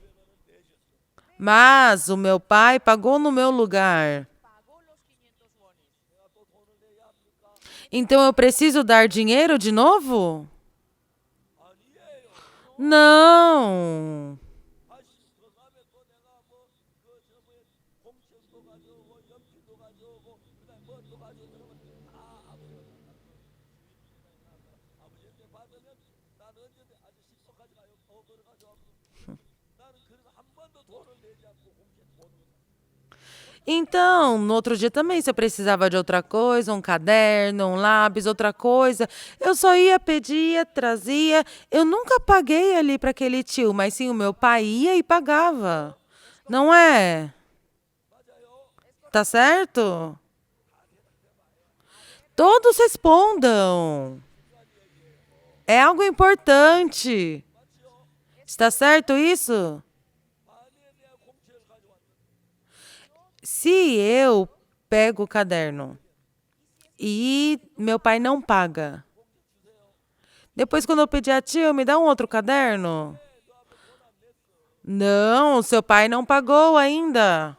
Mas o meu pai pagou no meu lugar. Então eu preciso dar dinheiro de novo? Não. Então, no outro dia também, se eu precisava de outra coisa, um caderno, um lápis, outra coisa, eu só ia, pedia, trazia. Eu nunca paguei ali para aquele tio, mas sim o meu pai ia e pagava. Não é? Tá certo? Todos respondam. É algo importante. Está certo isso? Se eu pego o caderno e meu pai não paga, depois quando eu pedir a tia, me dá um outro caderno? Não, seu pai não pagou ainda.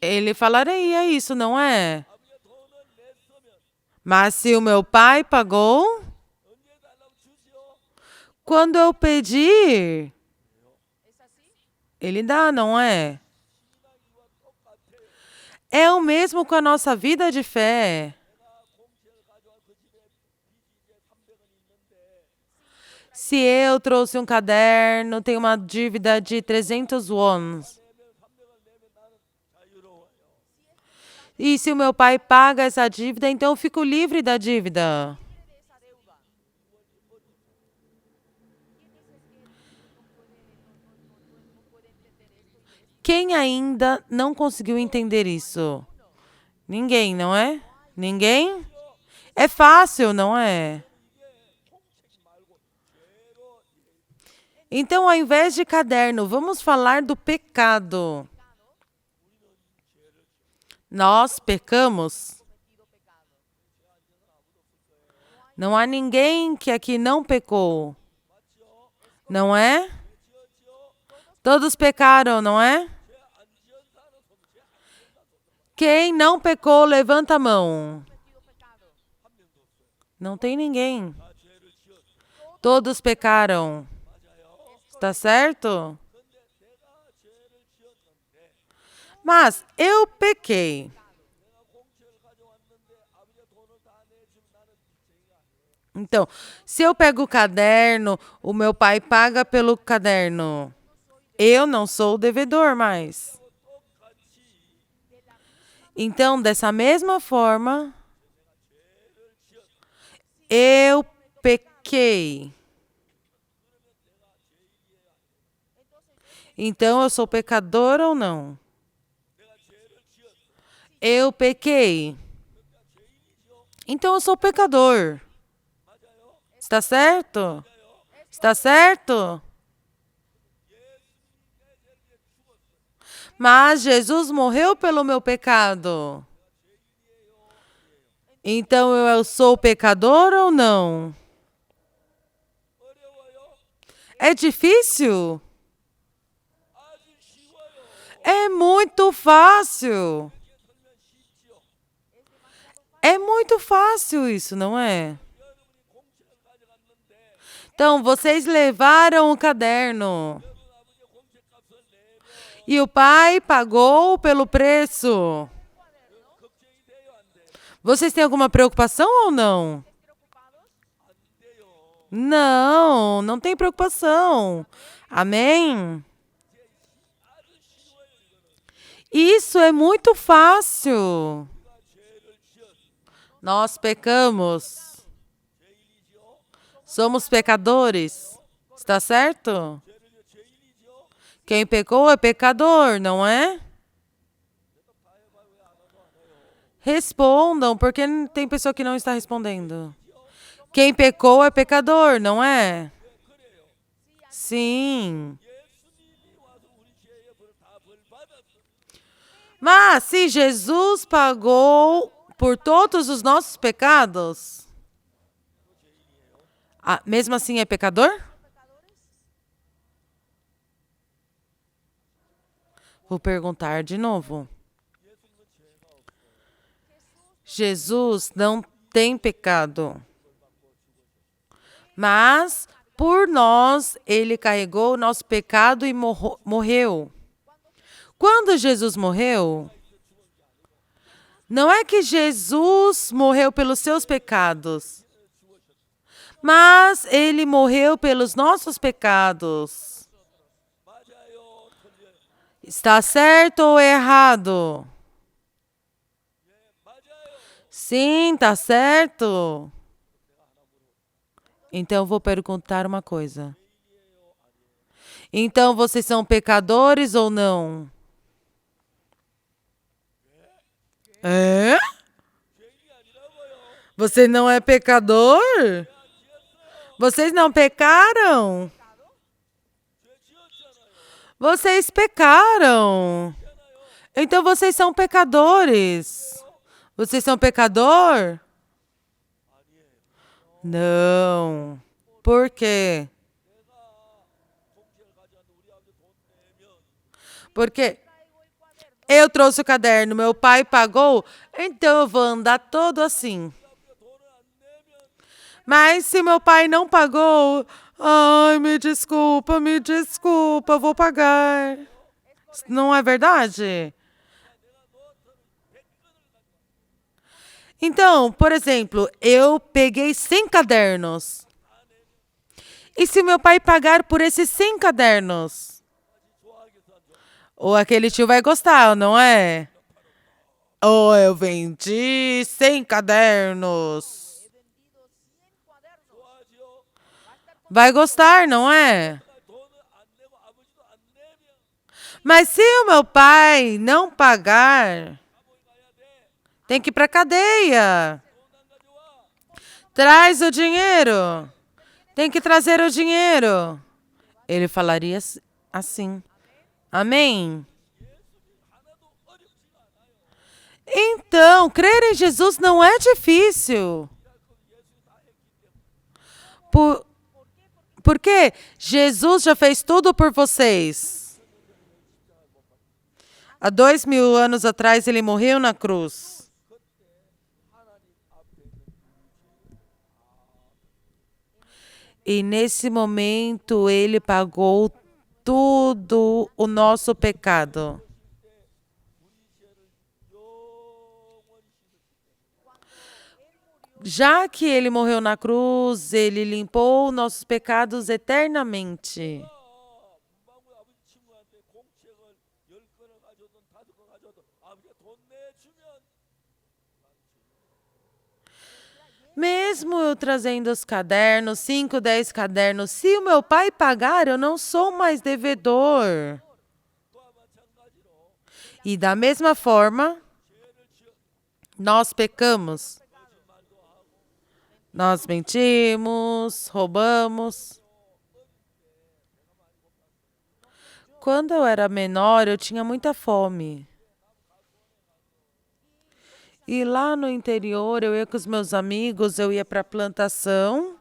Ele falaria isso, não é? Mas se o meu pai pagou, quando eu pedir, ele dá, não é? É o mesmo com a nossa vida de fé. Se eu trouxe um caderno, tenho uma dívida de 300 wons. E se o meu pai paga essa dívida, então eu fico livre da dívida. Quem ainda não conseguiu entender isso? Ninguém, não é? Ninguém? É fácil, não é? Então, ao invés de caderno, vamos falar do pecado. Nós pecamos? Não há ninguém que aqui não pecou. Não é? Todos pecaram, não é? Quem não pecou, levanta a mão. Não tem ninguém. Todos pecaram. Está certo? Mas eu pequei. Então, se eu pego o caderno, o meu pai paga pelo caderno. Eu não sou o devedor mais. Então, dessa mesma forma, eu pequei. Então, eu sou pecador ou não? Eu pequei. Então, eu sou pecador. Está certo? Está certo? Mas Jesus morreu pelo meu pecado. Então eu sou pecador ou não? É difícil? É muito fácil. É muito fácil isso, não é? Então, vocês levaram o caderno. E o pai pagou pelo preço. Vocês têm alguma preocupação ou não? Não, não tem preocupação. Amém? Isso é muito fácil. Nós pecamos. Somos pecadores. Está certo? Quem pecou é pecador, não é? Respondam, porque tem pessoa que não está respondendo. Quem pecou é pecador, não é? Sim. Mas se Jesus pagou por todos os nossos pecados, mesmo assim é pecador? Vou perguntar de novo. Jesus não tem pecado. Mas, por nós, ele carregou o nosso pecado e morreu. Quando Jesus morreu, não é que Jesus morreu pelos seus pecados, mas ele morreu pelos nossos pecados. Está certo ou errado? Sim, está certo. Então, eu vou perguntar uma coisa. Então, vocês são pecadores ou não? É? Você não é pecador? Vocês não pecaram? Vocês pecaram. Então vocês são pecadores. Vocês são pecador? Não. Por quê? Porque eu trouxe o caderno, meu pai pagou, então eu vou andar todo assim. Mas se meu pai não pagou, ai, me desculpa, vou pagar. Não é verdade? Então, por exemplo, eu peguei 100 cadernos. E se meu pai pagar por esses 100 cadernos? Ou aquele tio vai gostar, não é? Ou eu vendi 100 cadernos. Vai gostar, não é? Mas se o meu pai não pagar, tem que ir para a cadeia. Traz o dinheiro. Tem que trazer o dinheiro. Ele falaria assim. Amém? Então, crer em Jesus não é difícil. Porque Jesus já fez tudo por vocês. Há 2000 anos atrás, ele morreu na cruz. E nesse momento, ele pagou tudo o nosso pecado. Já que ele morreu na cruz, ele limpou nossos pecados eternamente. Mesmo eu trazendo os cadernos, 5, 10 cadernos, se o meu pai pagar, eu não sou mais devedor. E da mesma forma, nós pecamos. Nós mentimos, roubamos. Quando eu era menor, eu tinha muita fome. E lá no interior, eu ia com os meus amigos, eu ia para a plantação,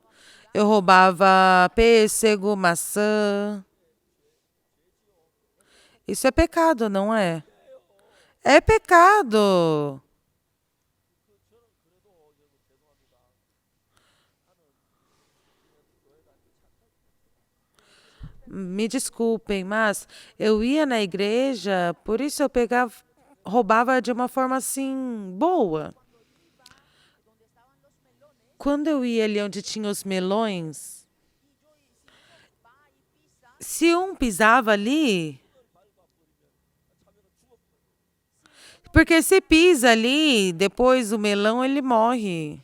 eu roubava pêssego, maçã. Isso é pecado, não é? É pecado. Me desculpem, mas eu ia na igreja, por isso eu roubava de uma forma assim, boa. Quando eu ia ali onde tinha os melões, se um pisava ali, porque se pisa ali, depois o melão ele morre.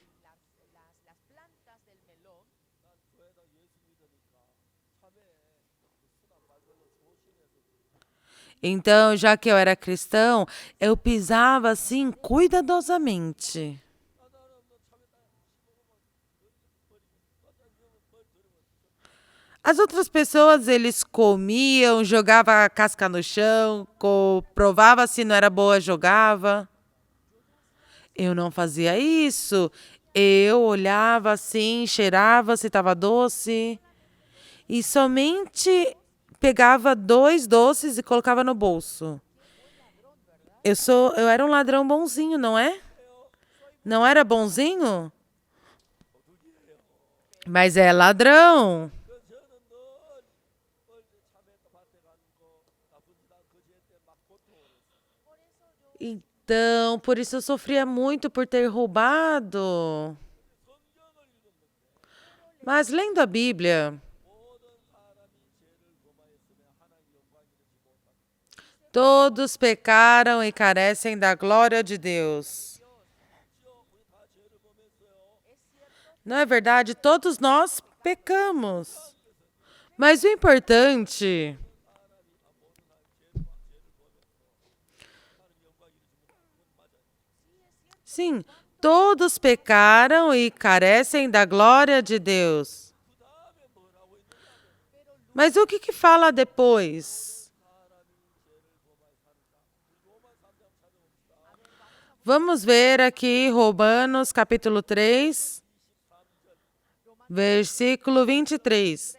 Então, já que eu era cristão, eu pisava assim cuidadosamente. As outras pessoas, eles comiam, jogavam a casca no chão, provava se não era boa, jogava. Eu não fazia isso. Eu olhava assim, cheirava se estava doce. E somente pegava 2 doces e colocava no bolso. Eu era um ladrão bonzinho, não é? Não era bonzinho? Mas é ladrão. Então, por isso eu sofria muito por ter roubado. Mas lendo a Bíblia, todos pecaram e carecem da glória de Deus. Não é verdade? Todos nós pecamos. Mas o importante... Sim, todos pecaram e carecem da glória de Deus. Mas o que fala depois? Vamos ver aqui Romanos capítulo 3, versículo 23.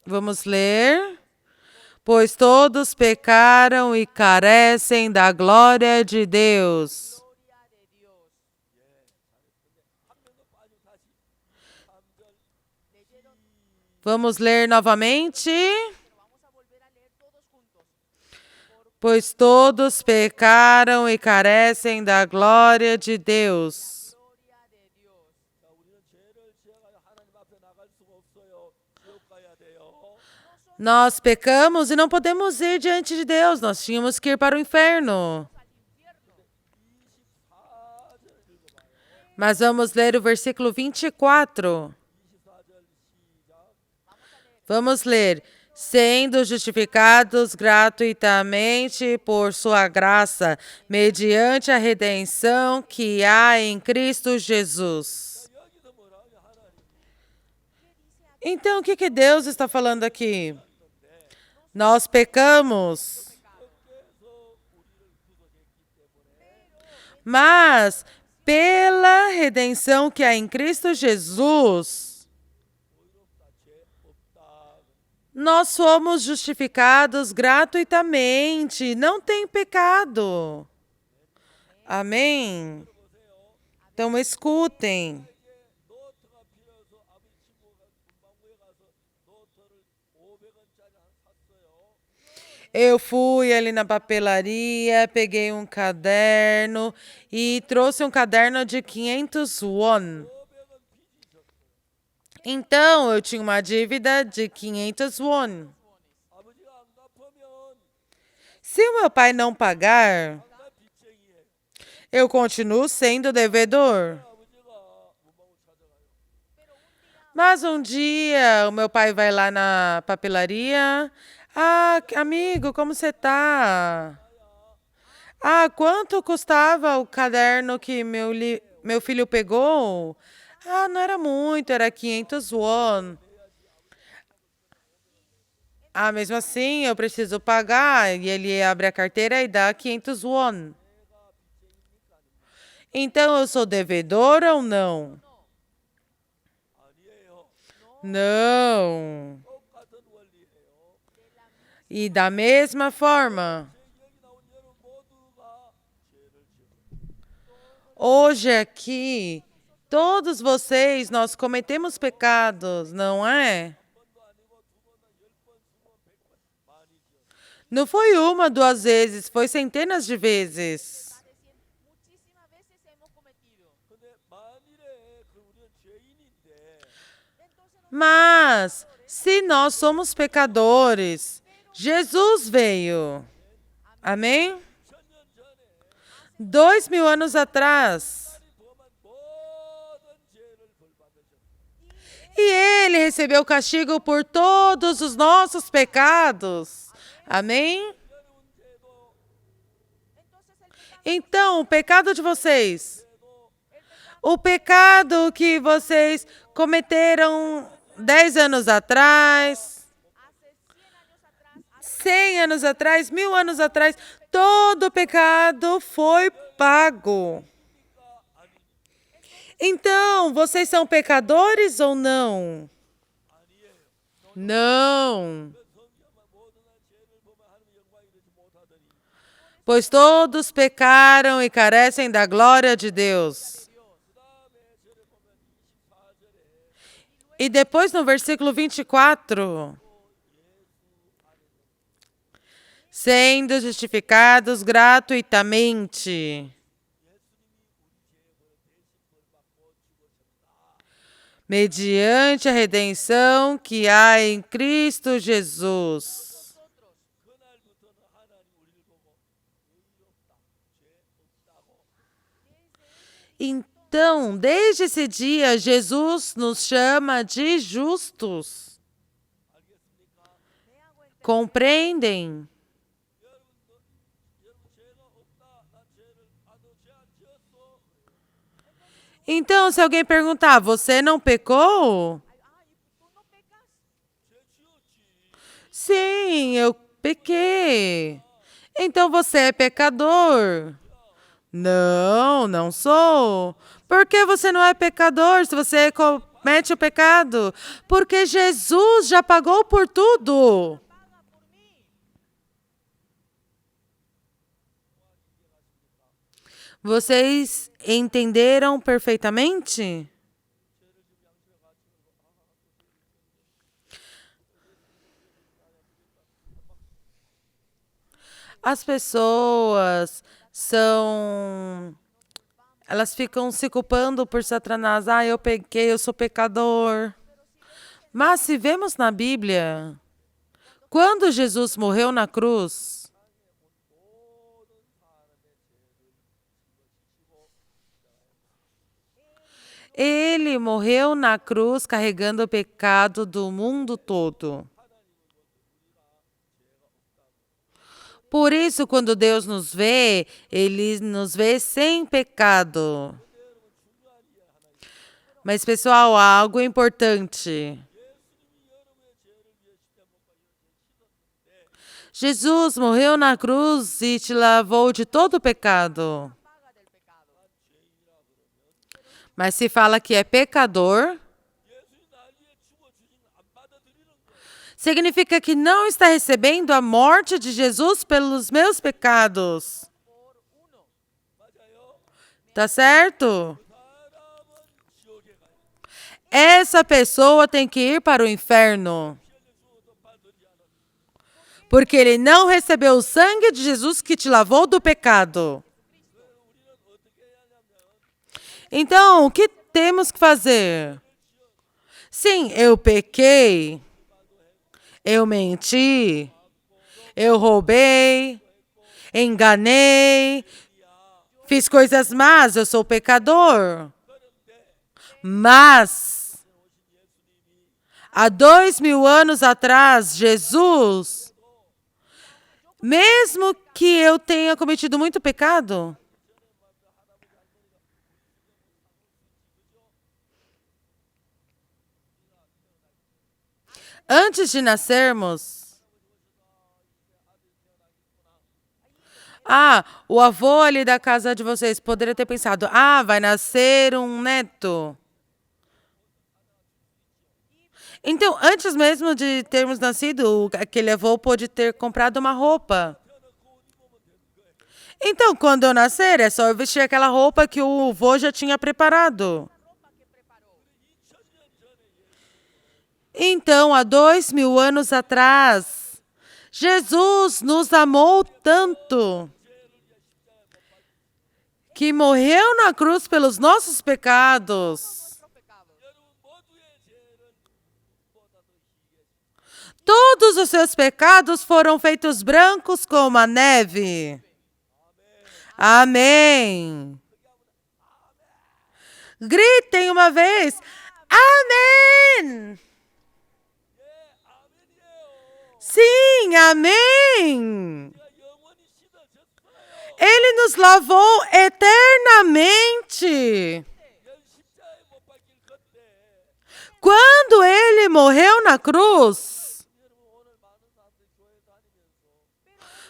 Vamos ler. Pois todos pecaram e carecem da glória de Deus. Vamos ler novamente. Pois todos pecaram e carecem da glória de Deus. Nós pecamos e não podemos ir diante de Deus. Nós tínhamos que ir para o inferno. Mas vamos ler o versículo 24. Vamos ler. sendo justificados gratuitamente por sua graça, mediante a redenção que há em Cristo Jesus. Então, o que Deus está falando aqui? Nós pecamos, mas pela redenção que há em Cristo Jesus, nós somos justificados gratuitamente, não tem pecado. Amém? Então, escutem. Eu fui ali na papelaria, peguei um caderno e trouxe um caderno de 500 won. Então, eu tinha uma dívida de 500 won. Se o meu pai não pagar, eu continuo sendo devedor. Mas um dia, o meu pai vai lá na papelaria. Ah, amigo, como você tá? Ah, quanto custava o caderno que meu filho pegou? Ah, não era muito, era 500 won. Ah, mesmo assim, eu preciso pagar. E ele abre a carteira e dá 500 won. Então, eu sou devedor ou não? Não. E da mesma forma, hoje aqui, todos vocês, nós cometemos pecados, não é? Não foi uma, 2 vezes, foi centenas de vezes. Mas, se nós somos pecadores, Jesus veio. Amém? 2000 anos atrás. E ele recebeu o castigo por todos os nossos pecados. Amém? Então, o pecado de vocês, o pecado que vocês cometeram 10 anos atrás, 100 anos atrás, 1000 anos atrás, todo pecado foi pago. Então, vocês são pecadores ou não? Não. Pois todos pecaram e carecem da glória de Deus. E depois no versículo 24, sendo justificados gratuitamente, mediante a redenção que há em Cristo Jesus. Então, desde esse dia, Jesus nos chama de justos. Compreendem? Então, se alguém perguntar, você não pecou? Sim, eu pequei. Então você é pecador? Não, não sou. Por que você não é pecador se você comete o pecado? Porque Jesus já pagou por tudo. Vocês entenderam perfeitamente? As pessoas elas ficam se culpando por Satanás. Ah, eu pequei, eu sou pecador. Mas se vemos na Bíblia, quando Jesus morreu na cruz, ele morreu na cruz carregando o pecado do mundo todo. Por isso, quando Deus nos vê, Ele nos vê sem pecado. Mas, pessoal, algo importante. Jesus morreu na cruz e te lavou de todo o pecado. Mas se fala que é pecador, significa que não está recebendo a morte de Jesus pelos meus pecados. Tá certo? Essa pessoa tem que ir para o inferno. Porque ele não recebeu o sangue de Jesus que te lavou do pecado. Então, o que temos que fazer? Sim, eu pequei. Eu menti. Eu roubei. Enganei. Fiz coisas más, eu sou pecador. Mas, há 2000 anos atrás, Jesus, mesmo que eu tenha cometido muito pecado, antes de nascermos, o avô ali da casa de vocês poderia ter pensado, vai nascer um neto. Então, antes mesmo de termos nascido, aquele avô pôde ter comprado uma roupa. Então, quando eu nascer, é só eu vestir aquela roupa que o avô já tinha preparado. Então, há 2000 anos atrás, Jesus nos amou tanto que morreu na cruz pelos nossos pecados. Todos os seus pecados foram feitos brancos como a neve. Amém. Gritem uma vez. Amém. Sim, amém. Ele nos lavou eternamente. Quando ele morreu na cruz.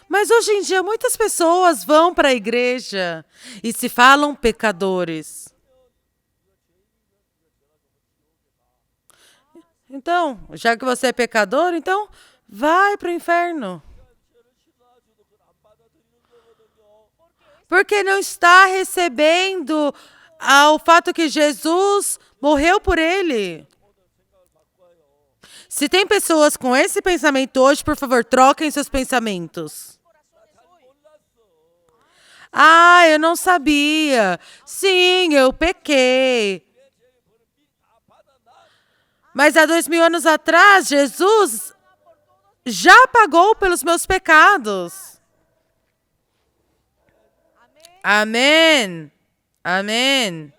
Mas hoje em dia muitas pessoas vão para a igreja e se falam pecadores. Então, já que você é pecador, então vai para o inferno. Porque não está recebendo o fato que Jesus morreu por ele. Se tem pessoas com esse pensamento hoje, por favor, troquem seus pensamentos. Eu não sabia. Sim, eu pequei. Mas há 2000 anos atrás, Jesus já pagou pelos meus pecados. Amém. Amém.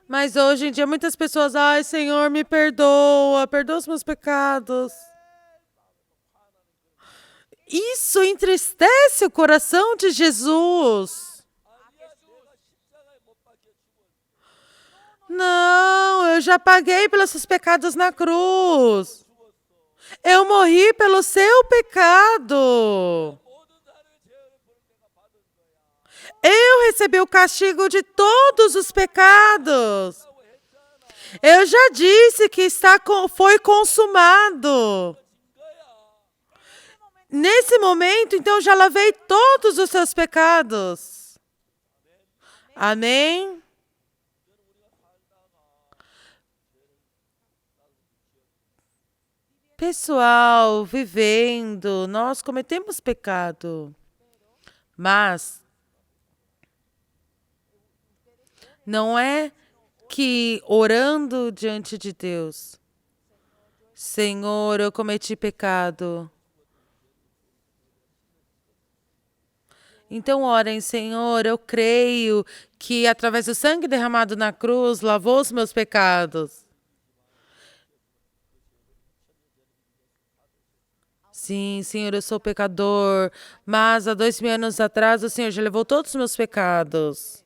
Mas hoje em dia muitas pessoas, Senhor, me perdoa os meus pecados. Isso entristece o coração de Jesus. Não, eu já paguei pelos seus pecados na cruz. Eu morri pelo seu pecado. Eu recebi o castigo de todos os pecados. Eu já disse que foi consumado. Nesse momento, então, já lavei todos os seus pecados. Amém? Pessoal, vivendo, nós cometemos pecado. Mas não é que orando diante de Deus, Senhor, eu cometi pecado. Então orem, Senhor, eu creio que através do sangue derramado na cruz lavou os meus pecados. Sim, Senhor, eu sou pecador, mas há 2000 anos atrás o Senhor já levou todos os meus pecados.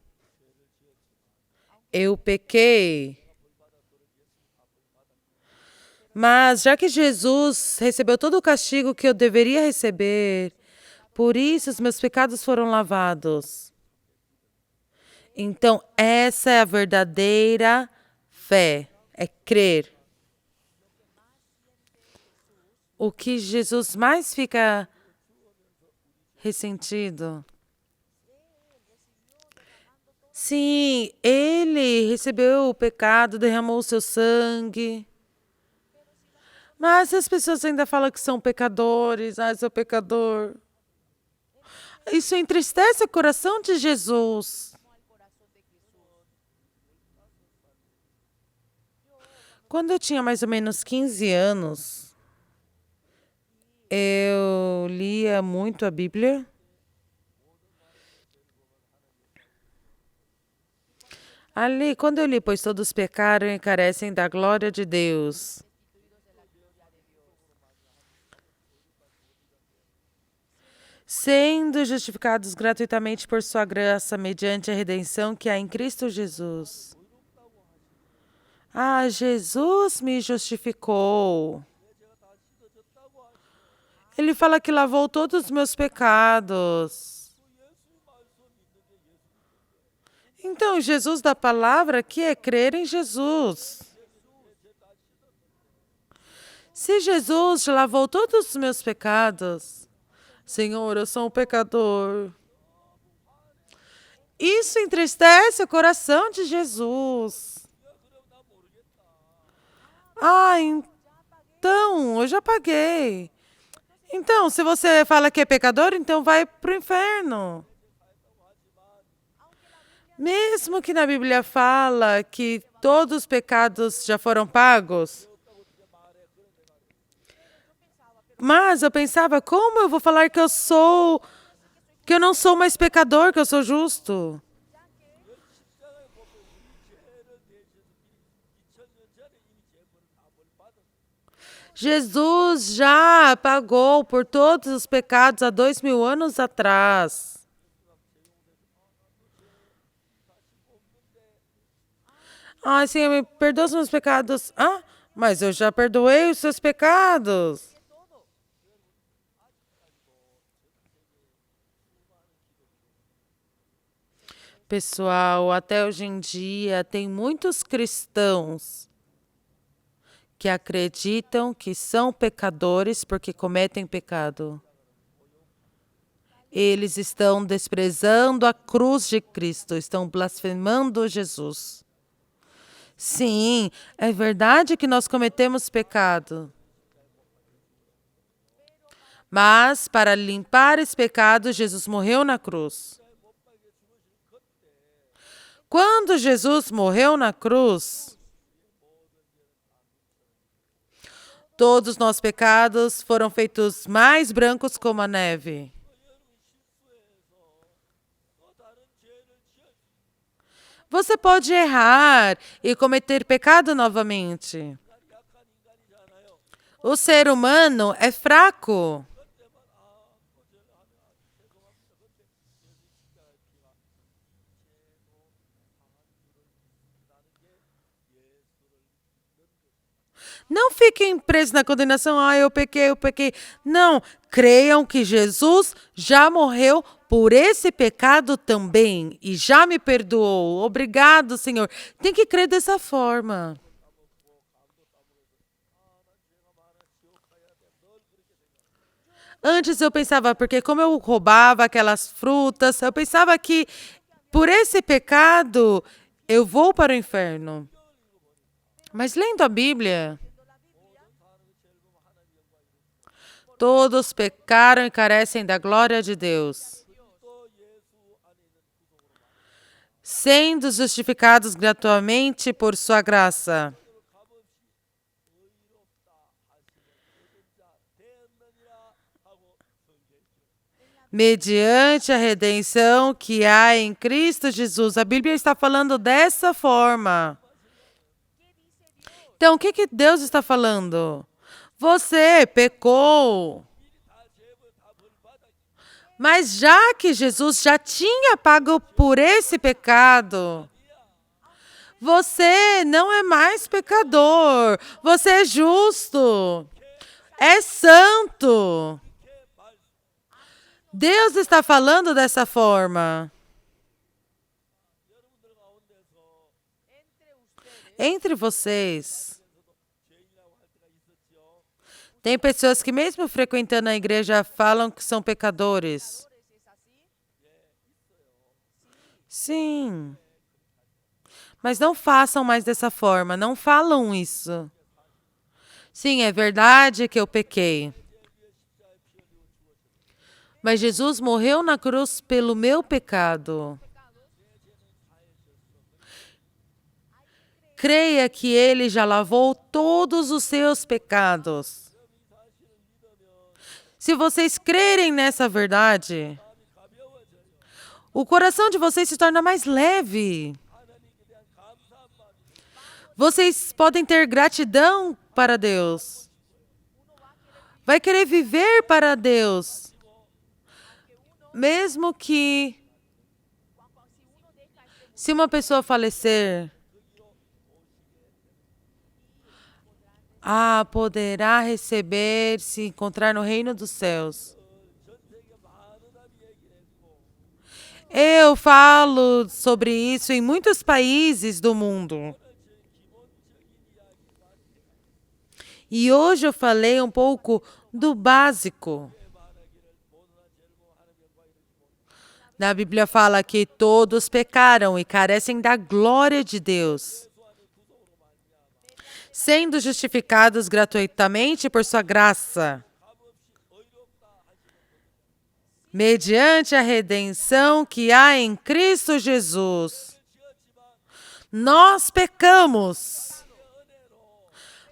Eu pequei. Mas já que Jesus recebeu todo o castigo que eu deveria receber, por isso os meus pecados foram lavados. Então, essa é a verdadeira fé, é crer. O que Jesus mais fica ressentido? Sim, ele recebeu o pecado, derramou o seu sangue. Mas as pessoas ainda falam que são pecadores. Ah, sou pecador. Isso entristece o coração de Jesus. Quando eu tinha mais ou menos 15 anos, eu lia muito a Bíblia. Ali, quando eu li, pois todos pecaram e carecem da glória de Deus. Sendo justificados gratuitamente por sua graça, mediante a redenção que há em Cristo Jesus. Ah, Jesus me justificou. Ele fala que lavou todos os meus pecados. Então, Jesus da palavra aqui é crer em Jesus. Se Jesus já lavou todos os meus pecados, Senhor, eu sou um pecador. Isso entristece o coração de Jesus. Ah, então, eu já paguei. Então, se você fala que é pecador, então vai para o inferno. Mesmo que na Bíblia fala que todos os pecados já foram pagos, mas eu pensava, como eu vou falar que eu não sou mais pecador, que eu sou justo? Jesus já pagou por todos os pecados há 2000 anos atrás. Ai, Senhor, me perdoa os meus pecados. Ah, mas eu já perdoei os seus pecados. Pessoal, até hoje em dia tem muitos cristãos que acreditam que são pecadores porque cometem pecado. Eles estão desprezando a cruz de Cristo, estão blasfemando Jesus. Sim, é verdade que nós cometemos pecado. Mas, para limpar esse pecado, Jesus morreu na cruz. Quando Jesus morreu na cruz, todos os nossos pecados foram feitos mais brancos como a neve. Você pode errar e cometer pecado novamente. O ser humano é fraco. Não fiquem presos na condenação. Ah, eu pequei. Não, creiam que Jesus já morreu por esse pecado também e já me perdoou. Obrigado, Senhor. Tem que crer dessa forma. Antes eu pensava, porque como eu roubava aquelas frutas, eu pensava que por esse pecado eu vou para o inferno. Mas lendo a Bíblia, todos pecaram e carecem da glória de Deus, sendo justificados gratuitamente por sua graça. Mediante a redenção que há em Cristo Jesus. A Bíblia está falando dessa forma. Então, o que Deus está falando? Você pecou. Mas já que Jesus já tinha pago por esse pecado, você não é mais pecador. Você é justo. É santo. Deus está falando dessa forma. Entre vocês, tem pessoas que mesmo frequentando a igreja falam que são pecadores. Sim. Mas não façam mais dessa forma, não falam isso. Sim, é verdade que eu pequei. Mas Jesus morreu na cruz pelo meu pecado. Creia que Ele já lavou todos os seus pecados. Se vocês crerem nessa verdade, o coração de vocês se torna mais leve. Vocês podem ter gratidão para Deus. Vai querer viver para Deus. Mesmo que, se uma pessoa falecer, poderá receber, se encontrar no reino dos céus. Eu falo sobre isso em muitos países do mundo. E hoje eu falei um pouco do básico. Na Bíblia fala que todos pecaram e carecem da glória de Deus, sendo justificados gratuitamente por sua graça, mediante a redenção que há em Cristo Jesus. Nós pecamos,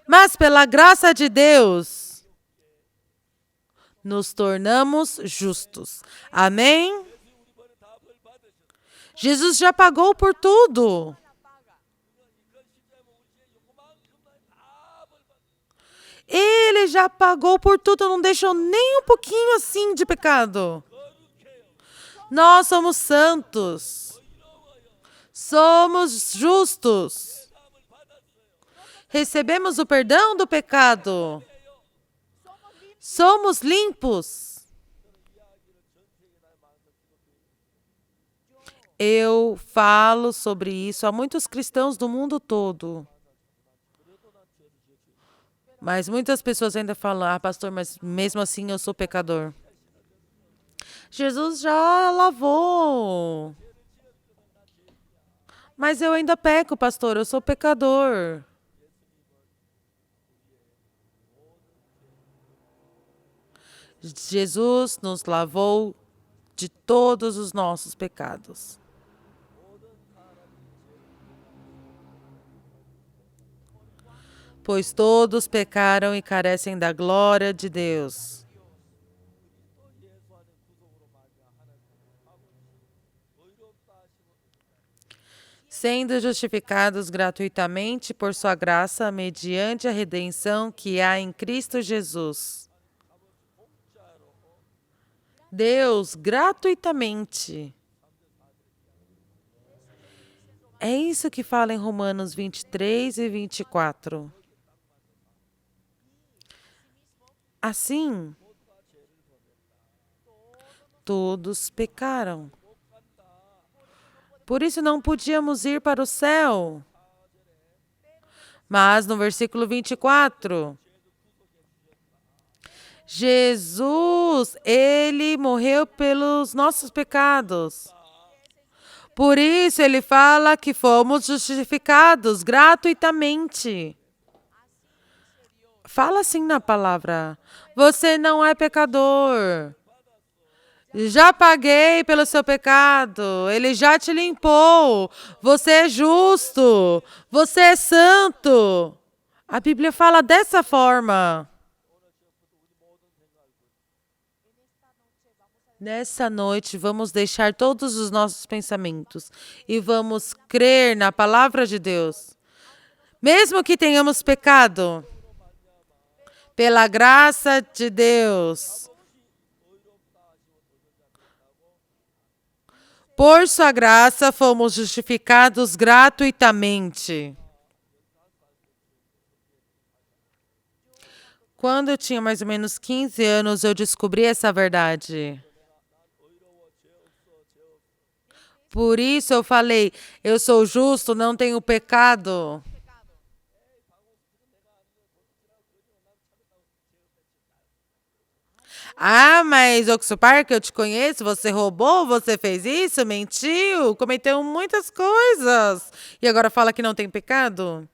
mas pela graça de Deus, nos tornamos justos. Amém? Jesus já pagou por tudo. Ele já pagou por tudo, não deixou nem um pouquinho assim de pecado. Nós somos santos. Somos justos. Recebemos o perdão do pecado. Somos limpos. Eu falo sobre isso a muitos cristãos do mundo todo. Mas muitas pessoas ainda falam, pastor, mas mesmo assim eu sou pecador. Jesus já lavou. Mas eu ainda peco, pastor, eu sou pecador. Jesus nos lavou de todos os nossos pecados. Pois todos pecaram e carecem da glória de Deus. Sendo justificados gratuitamente por sua graça, mediante a redenção que há em Cristo Jesus. Deus, gratuitamente. É isso que fala em Romanos 23 e 24. Assim, todos pecaram. Por isso não podíamos ir para o céu. Mas no versículo 24, Jesus, Ele morreu pelos nossos pecados. Por isso Ele fala que fomos justificados gratuitamente. Fala assim na palavra. Você não é pecador. Já paguei pelo seu pecado. Ele já te limpou. Você é justo. Você é santo. A Bíblia fala dessa forma. Nessa noite, vamos deixar todos os nossos pensamentos e vamos crer na palavra de Deus. Mesmo que tenhamos pecado, pela graça de Deus, Por sua graça fomos justificados gratuitamente. Quando eu tinha mais ou menos 15 anos, eu descobri essa verdade. Por isso eu falei, eu sou justo, não tenho pecado. Ah, mas Oxo Park, eu te conheço, você roubou, você fez isso, mentiu, cometeu muitas coisas. E agora fala que não tem pecado?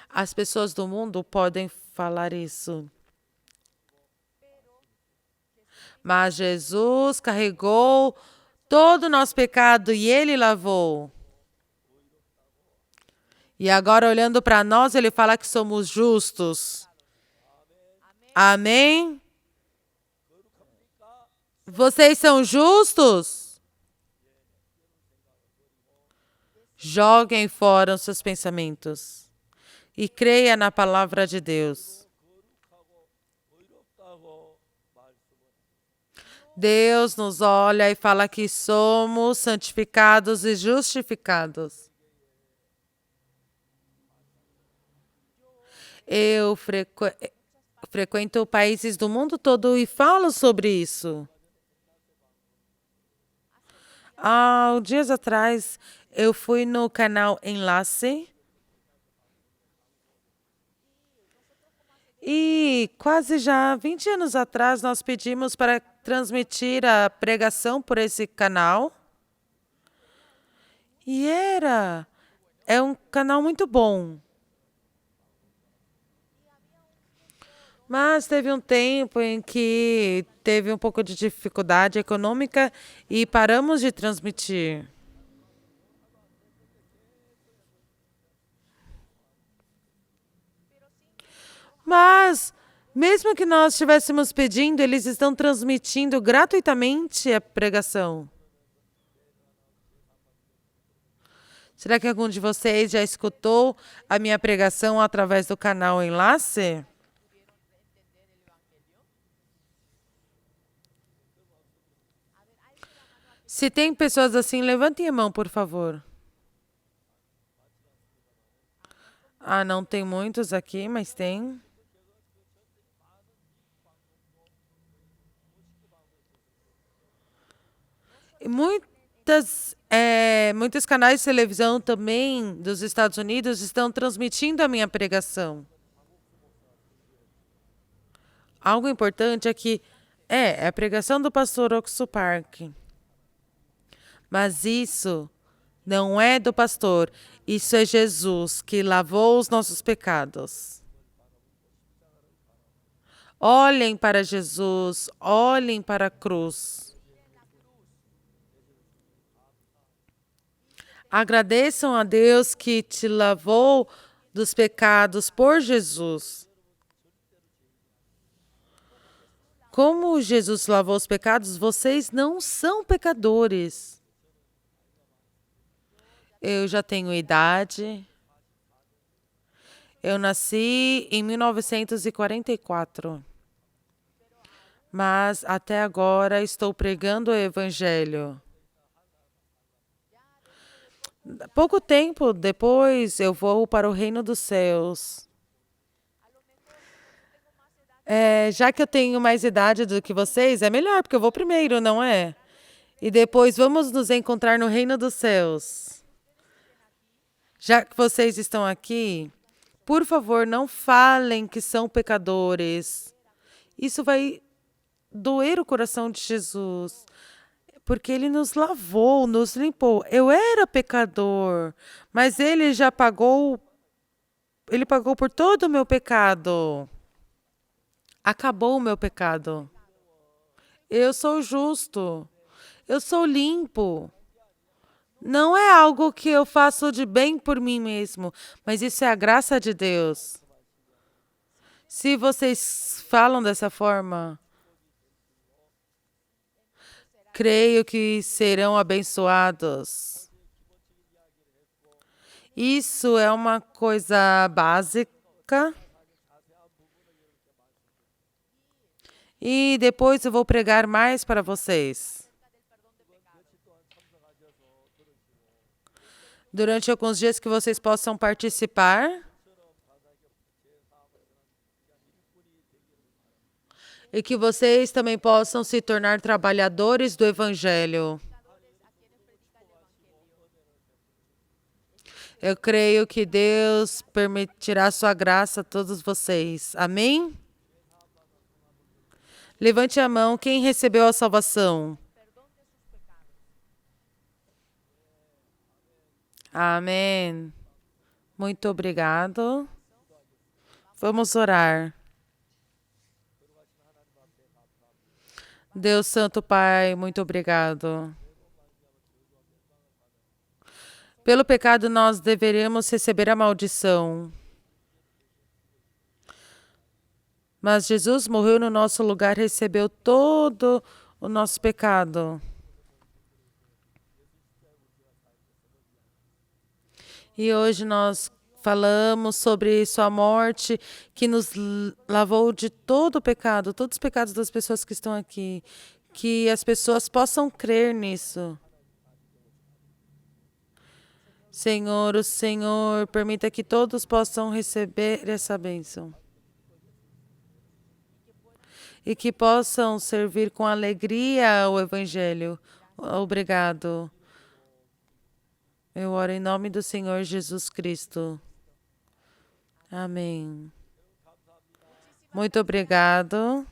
As pessoas do mundo podem falar isso. Mas Jesus carregou todo o nosso pecado e Ele lavou. E agora, olhando para nós, Ele fala que somos justos. Amém? Vocês são justos? Joguem fora os seus pensamentos e creia na palavra de Deus. Deus nos olha e fala que somos santificados e justificados. Eu frequento países do mundo todo e falo sobre isso. Há dias atrás, eu fui no canal Enlace e quase já 20 anos atrás nós pedimos para transmitir a pregação por esse canal. E é um canal muito bom. Mas teve um tempo em que teve um pouco de dificuldade econômica e paramos de transmitir. Mas, mesmo que nós estivéssemos pedindo, eles estão transmitindo gratuitamente a pregação. Será que algum de vocês já escutou a minha pregação através do canal Enlace? Se tem pessoas assim, levantem a mão, por favor. Ah, não tem muitos aqui, mas tem. E muitos canais de televisão também dos Estados Unidos estão transmitindo a minha pregação. Algo importante é que é a pregação do pastor Oxo Park. Mas isso não é do pastor, isso é Jesus que lavou os nossos pecados. Olhem para Jesus, olhem para a cruz. Agradeçam a Deus que te lavou dos pecados por Jesus. Como Jesus lavou os pecados, vocês não são pecadores. Eu já tenho idade. Eu nasci em 1944. Mas até agora estou pregando o Evangelho. Pouco tempo depois eu vou para o reino dos céus. Já que eu tenho mais idade do que vocês, é melhor, porque eu vou primeiro, não é? E depois vamos nos encontrar no reino dos céus. Já que vocês estão aqui, por favor, não falem que são pecadores. Isso vai doer o coração de Jesus, porque Ele nos lavou, nos limpou. Eu era pecador, mas Ele já pagou, Ele pagou por todo o meu pecado. Acabou o meu pecado. Eu sou justo. Eu sou limpo. Não é algo que eu faço de bem por mim mesmo, mas isso é a graça de Deus. Se vocês falam dessa forma, creio que serão abençoados. Isso é uma coisa básica. E depois eu vou pregar mais para vocês. durante alguns dias que vocês possam participar. E que vocês também possam se tornar trabalhadores do Evangelho. Eu creio que Deus permitirá sua graça a todos vocês. Amém? Levante a mão quem recebeu a salvação. Amém. Muito obrigado. Vamos orar. Deus Santo Pai, muito obrigado. Pelo pecado nós deveríamos receber a maldição. Mas Jesus morreu no nosso lugar, recebeu todo o nosso pecado. E hoje nós falamos sobre sua morte, que nos lavou de todo o pecado, todos os pecados das pessoas que estão aqui. Que as pessoas possam crer nisso. Senhor, o Senhor permita que todos possam receber essa bênção. E que possam servir com alegria o Evangelho. Obrigado. Eu oro em nome do Senhor Jesus Cristo. Amém. Muito obrigado.